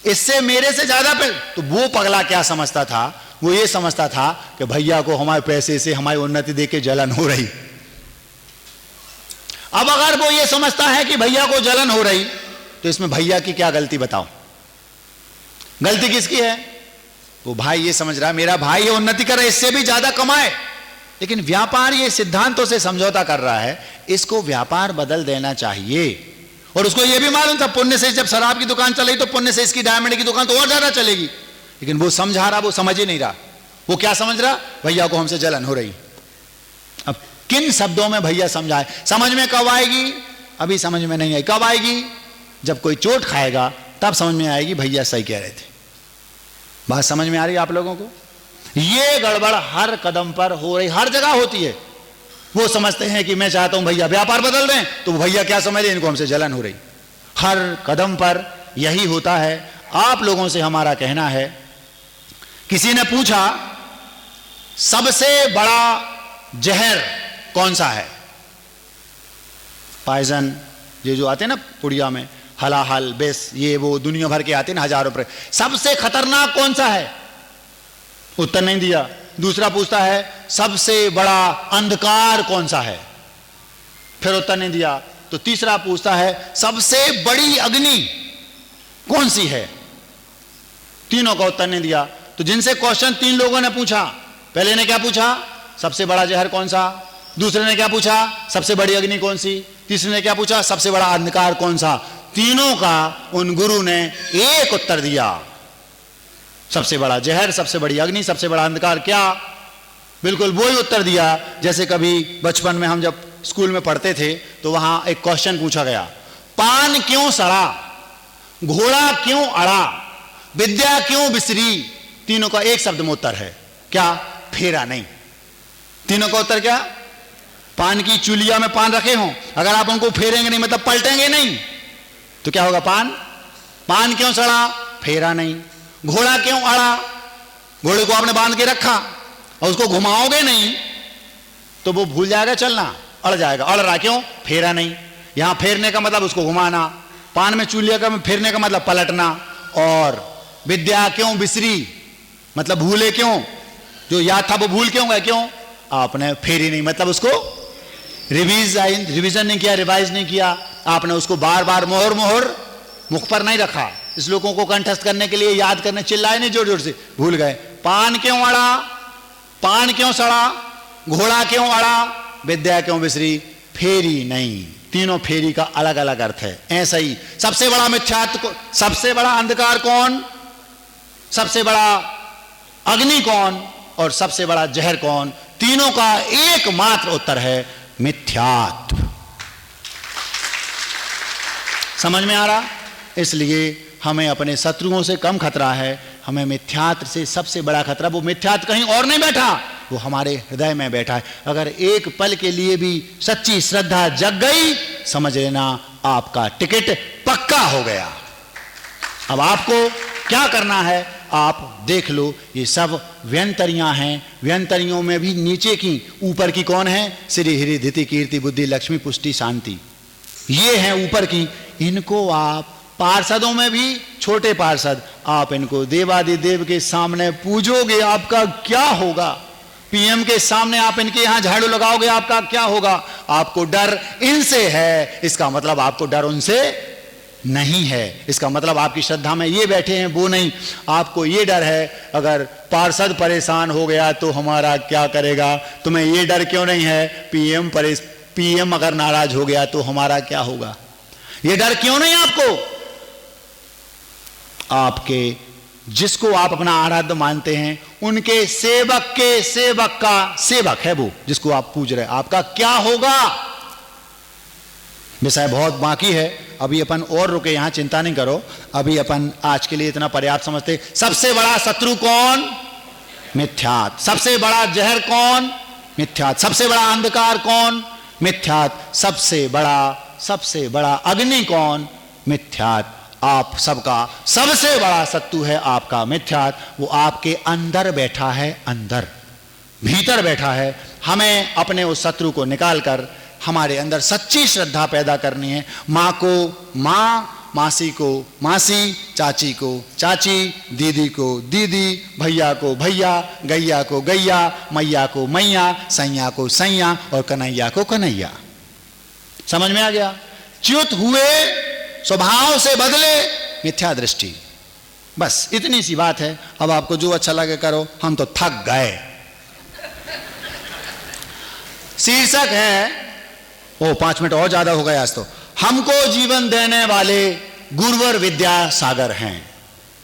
इससे मेरे से ज्यादा पे। तो वो पगला क्या समझता था? वो ये समझता था कि भैया को हमारे पैसे से हमारी उन्नति देके जलन हो रही। अब अगर वो ये समझता है कि भैया को जलन हो रही तो इसमें भैया की क्या गलती बताओ? गलती किसकी है? वो भाई ये समझ रहा है मेरा भाई ये उन्नति कर रहा है, इससे भी ज्यादा कमाए, लेकिन व्यापार ये सिद्धांतों से समझौता कर रहा है, इसको व्यापार बदल देना चाहिए। और उसको ये भी मालूम था पुण्य से जब शराब की दुकान चलेगी तो पुण्य से इसकी डायमंड की दुकान तो और ज्यादा चलेगी, लेकिन वो समझा रहा, वो समझ ही नहीं रहा। वो क्या समझ रहा? भैया को हमसे जलन हो रही। अब किन शब्दों में भैया समझाए? समझ में कब आएगी? अभी समझ में नहीं आई। कब आएगी? जब कोई चोट खाएगा तब समझ में आएगी भैया सही कह रहे थे। बात समझ में आ रही है आप लोगों को? ये गड़बड़ हर कदम पर हो रही, हर जगह होती है। वो समझते हैं कि मैं चाहता हूं भैया व्यापार बदल दें, तो भैया क्या समझ रहे हैं? इनको हमसे जलन हो रही। हर कदम पर यही होता है। आप लोगों से हमारा कहना है, किसी ने पूछा सबसे बड़ा जहर कौन सा है? पॉइजन ये जो आते हैं ना पुड़िया में, हलाहल, बेस, ये वो दुनिया भर के आते हैं ना हजारों पर, सबसे खतरनाक कौन सा है? उत्तर नहीं दिया। दूसरा पूछता है सबसे बड़ा अंधकार कौन सा है? फिर उत्तर नहीं दिया। तो तीसरा पूछता है सबसे बड़ी अग्नि कौन सी है? तीनों का उत्तर नहीं दिया। तो जिनसे क्वेश्चन तीन लोगों ने पूछा, पहले ने क्या पूछा? सबसे बड़ा जहर कौन सा? दूसरे ने क्या पूछा? सबसे बड़ी अग्नि कौन सी? तीसरे ने क्या पूछा? सबसे बड़ा अंधकार कौन सा? तीनों का उन गुरु ने एक उत्तर दिया, सबसे बड़ा जहर, सबसे बड़ी अग्नि, सबसे बड़ा अंधकार। क्या? बिल्कुल वही उत्तर दिया जैसे कभी बचपन में हम जब स्कूल में पढ़ते थे तो वहां एक क्वेश्चन पूछा गया, पान क्यों सड़ा, घोड़ा क्यों अड़ा, विद्या क्यों बिसरी? तीनों का एक शब्द में उत्तर है क्या? फेरा नहीं। तीनों का उत्तर क्या? पान की चूलिया में पान रखे हों, अगर आप उनको फेरेंगे नहीं मतलब पलटेंगे नहीं तो क्या होगा? पान क्यों सड़ा? फेरा नहीं। घोड़ा क्यों अड़ा? घोड़े को आपने बांध के रखा और उसको घुमाओगे नहीं तो वो भूल जाएगा चलना, अड़ जाएगा। अड़ रहा क्यों? फेरा नहीं। यहां फेरने का मतलब उसको घुमाना, पान में चूलिया का फेरने का मतलब पलटना। और विद्या क्यों बिसरी मतलब भूले क्यों? जो याद था वो भूल क्यों गया? क्यों? आपने फेरी नहीं मतलब उसको रिवीजन नहीं किया, रिवाइज नहीं किया, आपने उसको बार बार मोहर मुख पर नहीं रखा, इस लोगों को कंठस्थ करने के लिए याद करने चिल्लाए नहीं जोर जोर से, भूल गए। पान क्यों अड़ा, पान क्यों सड़ा, घोड़ा क्यों अड़ा, विद्या क्यों बिसरी? फेरी नहीं। तीनों फेरी का अलग अलग अर्थ है। ऐसा ही सबसे बड़ा मिथ्यात्व, सबसे बड़ा अंधकार कौन, सबसे बड़ा अग्नि कौन और सबसे बड़ा जहर कौन? तीनों का एकमात्र उत्तर है मिथ्यात्व। समझ में आ रहा? इसलिए हमें अपने शत्रुओं से कम खतरा है, हमें मिथ्यात्व से सबसे बड़ा खतरा, वो मिथ्यात्व कहीं और नहीं बैठा, वो हमारे हृदय में बैठा है। अगर एक पल के लिए भी सच्ची श्रद्धा जग गई, समझ लेना आपका टिकट पक्का हो गया। अब आपको क्या करना है? आप देख लो, ये सब व्यंतरियां हैं। व्यंतरियों में भी नीचे की, ऊपर की कौन है? श्री हरि धृति कीर्ति बुद्धि लक्ष्मी पुष्टि शांति, ये हैं ऊपर की। इनको आप पार्षदों में भी छोटे पार्षद, आप इनको देवादिदेव के सामने पूजोगे, आपका क्या होगा? पीएम के सामने आप इनके यहां झाड़ू लगाओगे, आपका क्या होगा? आपको डर इनसे है, इसका मतलब आपको डर उनसे नहीं है। इसका मतलब आपकी श्रद्धा में ये बैठे हैं वो नहीं। आपको ये डर है अगर पार्षद परेशान हो गया तो हमारा क्या करेगा? तुम्हें ये डर क्यों नहीं है पीएम अगर नाराज हो गया तो हमारा क्या होगा? ये डर क्यों नहीं आपको? आपके जिसको आप अपना आराध्य मानते हैं, उनके सेवक के सेवक का सेवक है वो जिसको आप पूज रहे हैं, आपका क्या होगा? विषय बहुत बाकी है, अभी अपन और रुके, यहां चिंता नहीं करो, अभी अपन आज के लिए इतना पर्याप्त समझते। सबसे बड़ा शत्रु कौन? मिथ्यात। सबसे बड़ा जहर कौन? मिथ्यात। सबसे बड़ा अंधकार कौन? मिथ्यात। सबसे बड़ा अग्नि कौन? मिथ्यात। आप सबका सबसे बड़ा शत्रु है आपका मिथ्यात्व। वो आपके अंदर बैठा है, अंदर भीतर बैठा है। हमें अपने उस शत्रु को निकालकर हमारे अंदर सच्ची श्रद्धा पैदा करनी है। माँ को माँ, मासी को मासी, चाची को चाची, दीदी को दीदी, भैया को भैया, गैया को गैया, मैया को मैया, सैया को सैया और कन्हैया को कन्हैया। समझ में आ गया? च्युत हुए स्वभाव से बदले मिथ्या दृष्टि। बस इतनी सी बात है। अब आपको जो अच्छा लगे करो, हम तो थक गए। शीर्षक है, ओ 5 मिनट और ज्यादा हो गए आज तो। हमको जीवन देने वाले गुरुवर विद्यासागर हैं।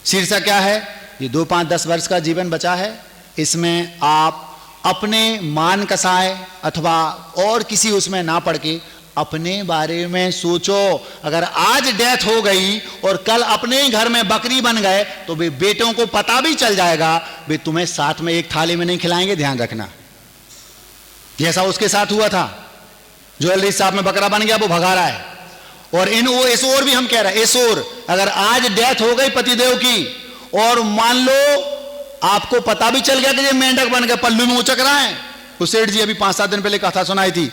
शीर्षक क्या है? ये 2, 5, 10 वर्ष का जीवन बचा है। इसमें आप अपने मान कसाए अथवा और किसी उसमें ना पढ़ के अपने बारे में सोचो। अगर आज डेथ हो गई और कल अपने ही घर में बकरी बन गए तो वे बेटों को पता भी चल जाएगा, वे तुम्हें साथ में एक थाली में नहीं खिलाएंगे, ध्यान रखना। जैसा उसके साथ हुआ था, ज्वेलरी साहब में बकरा बन गया, वो भगा रहा है। और वो एसोर भी हम कह रहे हैं, एसोर अगर आज डेथ हो गई पतिदेव की और मान लो आपको पता भी चल गया कि ये मेंढक बन गया, पल्लू में उचक रहा है। उस सेठ जी अभी 5-7 दिन पहले कथा सुनाई थी,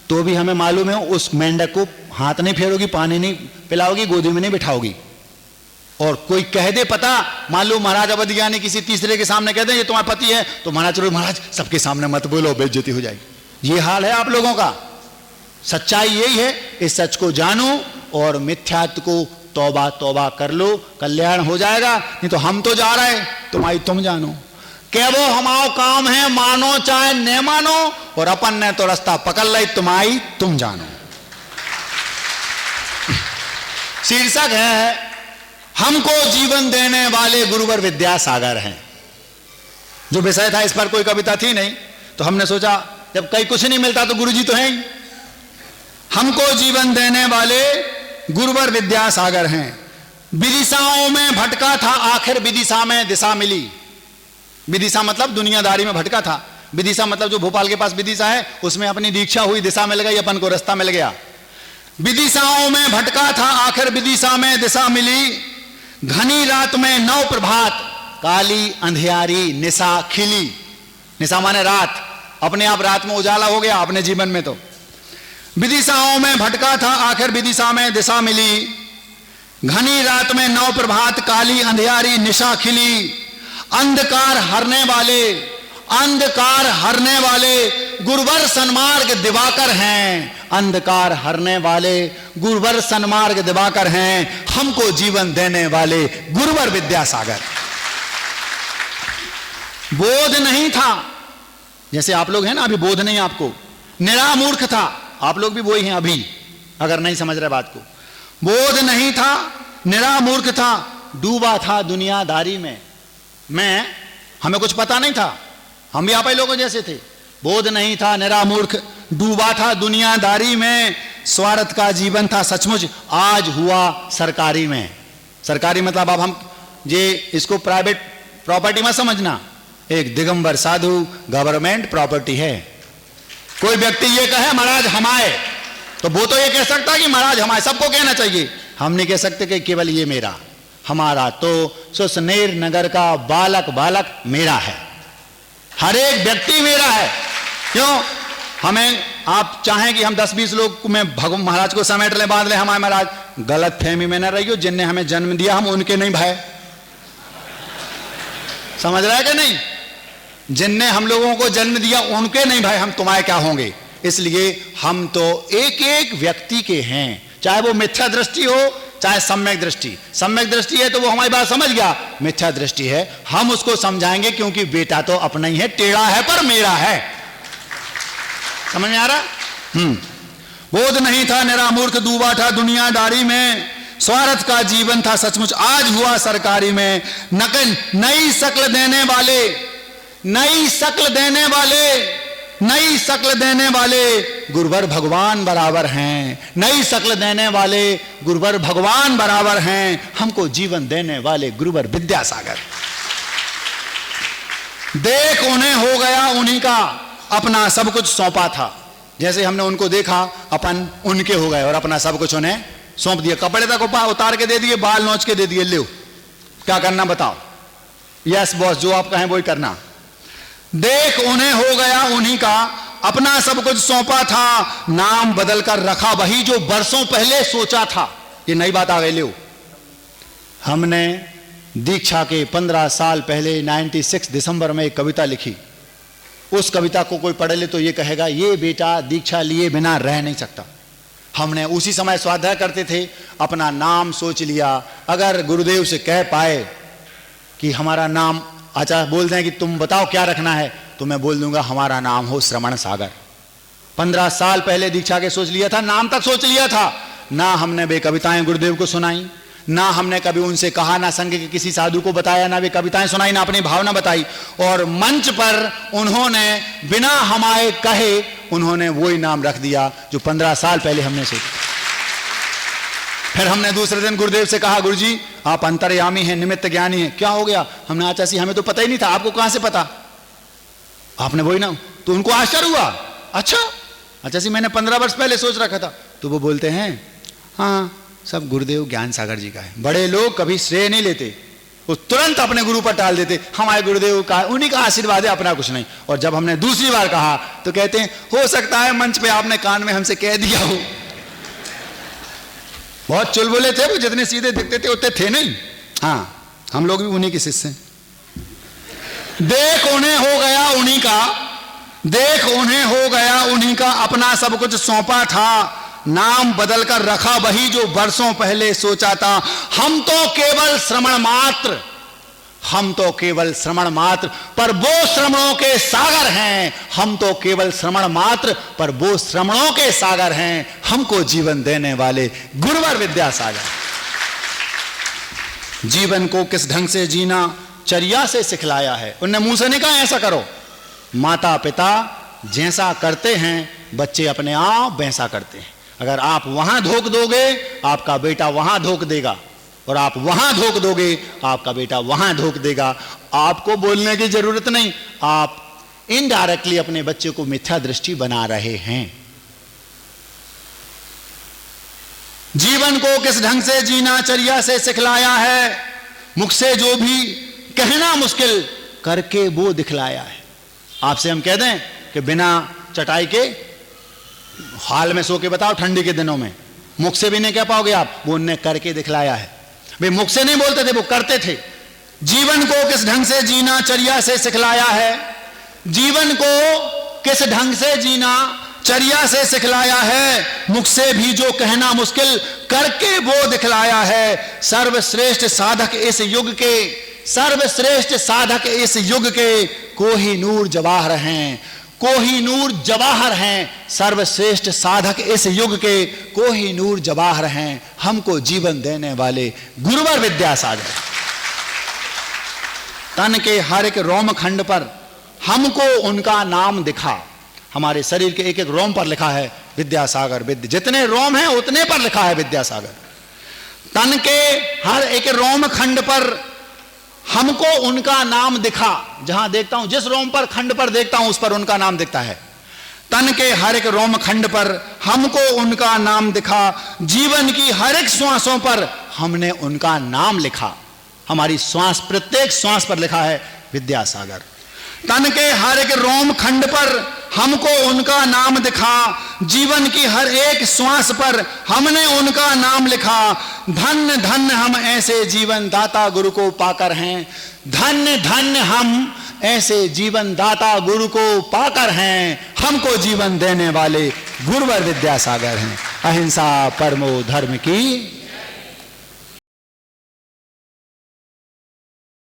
तो भी हमें मालूम है उस मेंढक को हाथ नहीं फेरोगी, पानी नहीं पिलाओगी, गोदी में नहीं बिठाओगी। और कोई कह दे पता, मान लो महाराज अवध ज्ञानी किसी तीसरे के सामने कह दे ये तुम्हारा पति है, तो महाराज चलो महाराज सबके सामने मत बोलो, बेइज्जती हो जाएगी। ये हाल है आप लोगों का। सच्चाई यही है, इस सच को जानो और मिथ्यात्व को तौबा तौबा कर लो, कल्याण हो जाएगा। नहीं तो हम तो जा रहे, तुम्हारी तुम जानो। क्या वो हमारा काम है, मानो चाहे न मानो, और अपन ने तो रास्ता पकड़ ली, तुम्हारी तुम जानो। शीर्षक है, हमको जीवन देने वाले गुरुवर विद्यासागर हैं। जो विषय था, इस पर कोई कविता थी नहीं, तो हमने सोचा जब कहीं कुछ नहीं मिलता तो गुरुजी तो हैं ही। हमको जीवन देने वाले गुरुवर विद्यासागर हैं। विदिशाओं में भटका था, आखिर विदिशा में दिशा मिली। विदिशा मतलब दुनियादारी में भटका था। विदिशा मतलब जो भोपाल के पास विदिशा है, उसमें अपनी दीक्षा हुई, दिशा मिल गई, अपन को रास्ता मिल गया। विदिशाओं में भटका था, आखिर विदिशा में दिशा मिली। घनी रात में नव प्रभात, काली अंधियारी निशा खिली। निशा माने रात, अपने आप रात में उजाला हो गया अपने जीवन में। तो विदिशाओं में भटका था, आखिर विदिशा में दिशा मिली। घनी रात में नव प्रभात, काली अंधियारी निशा खिली। अंधकार हरने वाले, अंधकार हरने वाले गुरुवर सन्मार्ग दिवाकर हैं। अंधकार हरने वाले गुरुवर सन्मार्ग दिवाकर हैं। हमको जीवन देने वाले गुरुवर विद्यासागर। बोध नहीं था, जैसे आप लोग हैं ना, अभी बोध नहीं आपको। निरामूर्ख था, आप लोग भी वही हैं अभी, अगर नहीं समझ रहे बात को। बोध नहीं था, निरामूर्ख था, डूबा था दुनियादारी में। हमें कुछ पता नहीं था, हम भी आप ही लोगों जैसे थे। बोध नहीं था, निरामूर्ख, डूबा था दुनियादारी में। स्वार्थ का जीवन था सचमुच, आज हुआ सरकारी में। सरकारी मतलब अब हम ये इसको प्राइवेट प्रॉपर्टी मत समझना। एक दिगंबर साधु गवर्नमेंट प्रॉपर्टी है। कोई व्यक्ति ये कहे महाराज हमारे, तो वो तो ये कह सकता है कि महाराज हमारे, सबको कहना चाहिए। हम नहीं कह सकते कि केवल ये मेरा, हमारा तो सुसनेर नगर का बालक बालक मेरा है। हर एक व्यक्ति मेरा है। क्यों? हमें आप चाहें कि हम 10-20 लोग में भगवान महाराज को समेट ले, बांध ले, हमारे महाराज, गलत फहमी में न रहियो। जिनने हमें जन्म दिया हम उनके नहीं भाई, समझ रहा है कि नहीं? जिनने हम लोगों को जन्म दिया उनके नहीं भाई, हम तुम्हारे क्या होंगे। इसलिए हम तो एक एक व्यक्ति के हैं, चाहे वो मिथ्या दृष्टि हो चाहे सम्यक दृष्टि। सम्यक दृष्टि है तो वो हमारी बात समझ गया, मिथ्या दृष्टि है हम उसको समझाएंगे, क्योंकि बेटा तो अपना ही है, टेढ़ा है पर मेरा है। समझ में आ रहा? बोध नहीं था, निरामूर्ख, डूबा था दुनियादारी में। स्वार्थ का जीवन था सचमुच, आज हुआ सरकारी में। नई शक्ल देने वाले, नई शक्ल देने वाले, नई शक्ल देने वाले गुरुवर भगवान बराबर हैं। नई शक्ल देने वाले गुरुवर भगवान बराबर हैं। हमको जीवन देने वाले गुरुवर विद्यासागर। देख उन्हें हो गया उन्हीं का, अपना सब कुछ सौंपा था। जैसे हमने उनको देखा, अपन उनके हो गए और अपना सब कुछ उन्हें सौंप दिया, कपड़े तक उतार के दे दिए, बाल नोच के दे दिए, लो क्या करना बताओ। यस बॉस, जो आप कहें वही करना। देख उन्हें हो गया उन्हीं का, अपना सब कुछ सौंपा था, नाम बदल कर रखा वही जो बरसों पहले सोचा था। ये नई बात आ गई। लो, हमने दीक्षा के 15 साल पहले 96 दिसंबर में एक कविता लिखी। उस कविता को कोई पढ़ ले तो ये कहेगा ये बेटा दीक्षा लिए बिना रह नहीं सकता। हमने उसी समय स्वाध्याय करते थे, अपना नाम सोच लिया। अगर गुरुदेव से कह पाए कि हमारा नाम, आचार्य बोल दें कि तुम बताओ क्या रखना है, तो मैं बोल दूंगा हमारा नाम हो श्रवण सागर। 15 साल पहले दीक्षा के सोच लिया था, नाम तक सोच लिया था। ना हमने वे कविताएं गुरुदेव को सुनाई, ना हमने कभी उनसे कहा, ना संघ के किसी साधु को बताया, ना वे कविताएं सुनाई, ना अपनी भावना बताई। और मंच पर उन्होंने बिना हमारे कहे उन्होंने वही नाम रख दिया जो 15 साल पहले हमने सोचा। फिर हमने दूसरे दिन गुरुदेव से कहा, गुरुजी आप अंतर्यामी हैं, निमित्त ज्ञानी हैं। क्या हो गया? हमने आचार्य जी हमें तो पता ही नहीं था। आपको कहां से पता? आपने वही ना। तो उनको आश्चर्य हुआ, अच्छा आचार्य जी मैंने 15 वर्ष पहले सोच रखा था। तो वो बोलते हैं हाँ सब गुरुदेव ज्ञान सागर जी का है। बड़े लोग कभी श्रेय नहीं लेते, वो तुरंत अपने गुरु पर टाल देते, हमारे गुरुदेव का, उन्हीं का आशीर्वाद है, अपना कुछ नहीं। और जब हमने दूसरी बार कहा तो कहते हैं हो सकता है मंच पे आपने कान में हमसे कह दिया हो। बहुत चुलबुले थे वो, जितने सीधे दिखते थे उतने थे नहीं। हाँ हम लोग भी उन्हीं के शिष्य हैं। देख उन्हें हो गया उन्हीं का, देख उन्हें हो गया उन्हीं का, अपना सब कुछ सौंपा था, नाम बदल कर रखा वही जो बरसों पहले सोचा था। हम तो केवल श्रवण मात्र, हम तो केवल श्रवण मात्र, पर वो श्रवणों के सागर हैं। हम तो केवल श्रवण मात्र, पर वो श्रवणों के सागर हैं, हमको जीवन देने वाले गुरुवर विद्यासागर। जीवन को किस ढंग से जीना चर्या से सिखलाया है। उनने मुंह से नहीं कहा ऐसा करो। माता पिता जैसा करते हैं बच्चे अपने आप वैसा करते हैं। अगर आप वहां धोख दोगे आपका बेटा वहां धोख देगा, और आप वहां धोख दोगे आपका बेटा वहां धोख देगा। आपको बोलने की जरूरत नहीं, आप इनडायरेक्टली अपने बच्चे को मिथ्या दृष्टि बना रहे हैं। जीवन को किस ढंग से जीना चर्या से सिखलाया है, मुख से जो भी कहना मुश्किल करके वो दिखलाया है। आपसे हम कह दें कि बिना चटाई के हाल में सो के बताओ ठंडी के दिनों में, मुख से भी नहीं कह पाओगे आप, वो उनने करके दिखलाया है। वे मुख से नहीं बोलते थे, वो करते थे। जीवन को किस ढंग से जीना चर्या से सिखलाया है, जीवन को किस ढंग से जीना चर्या से सिखलाया है, मुख से भी जो कहना मुश्किल करके वो दिखलाया है। सर्वश्रेष्ठ साधक इस युग के, सर्वश्रेष्ठ साधक इस युग के कोहिनूर जवाहर हैं, कोहिनूर जवाहर हैं। सर्वश्रेष्ठ साधक इस युग के कोहिनूर जवाहर हैं, हमको जीवन देने वाले गुरुवर विद्यासागर। तन के हर एक रोम खंड पर हमको उनका नाम दिखा। हमारे शरीर के एक एक रोम पर लिखा है विद्यासागर। जितने रोम हैं उतने पर लिखा है विद्यासागर। तन के हर एक रोम खंड पर हमको उनका नाम दिखा। जहां देखता हूं, जिस रोम पर खंड पर देखता हूं उस पर उनका नाम दिखता है। तन के हर एक रोम खंड पर हमको उनका नाम दिखा, जीवन की हर एक श्वासों पर हमने उनका नाम लिखा। हमारी श्वास, प्रत्येक श्वास पर लिखा है विद्यासागर। तन के हर एक रोम खंड पर हमको उनका नाम दिखा, जीवन की हर एक श्वास पर हमने उनका नाम लिखा। धन्य धन्य हम ऐसे जीवन दाता गुरु को पाकर हैं, धन्य धन्य हम ऐसे जीवन दाता गुरु को पाकर हैं, हमको जीवन देने वाले गुरुवर विद्यासागर हैं। अहिंसा परमो धर्म की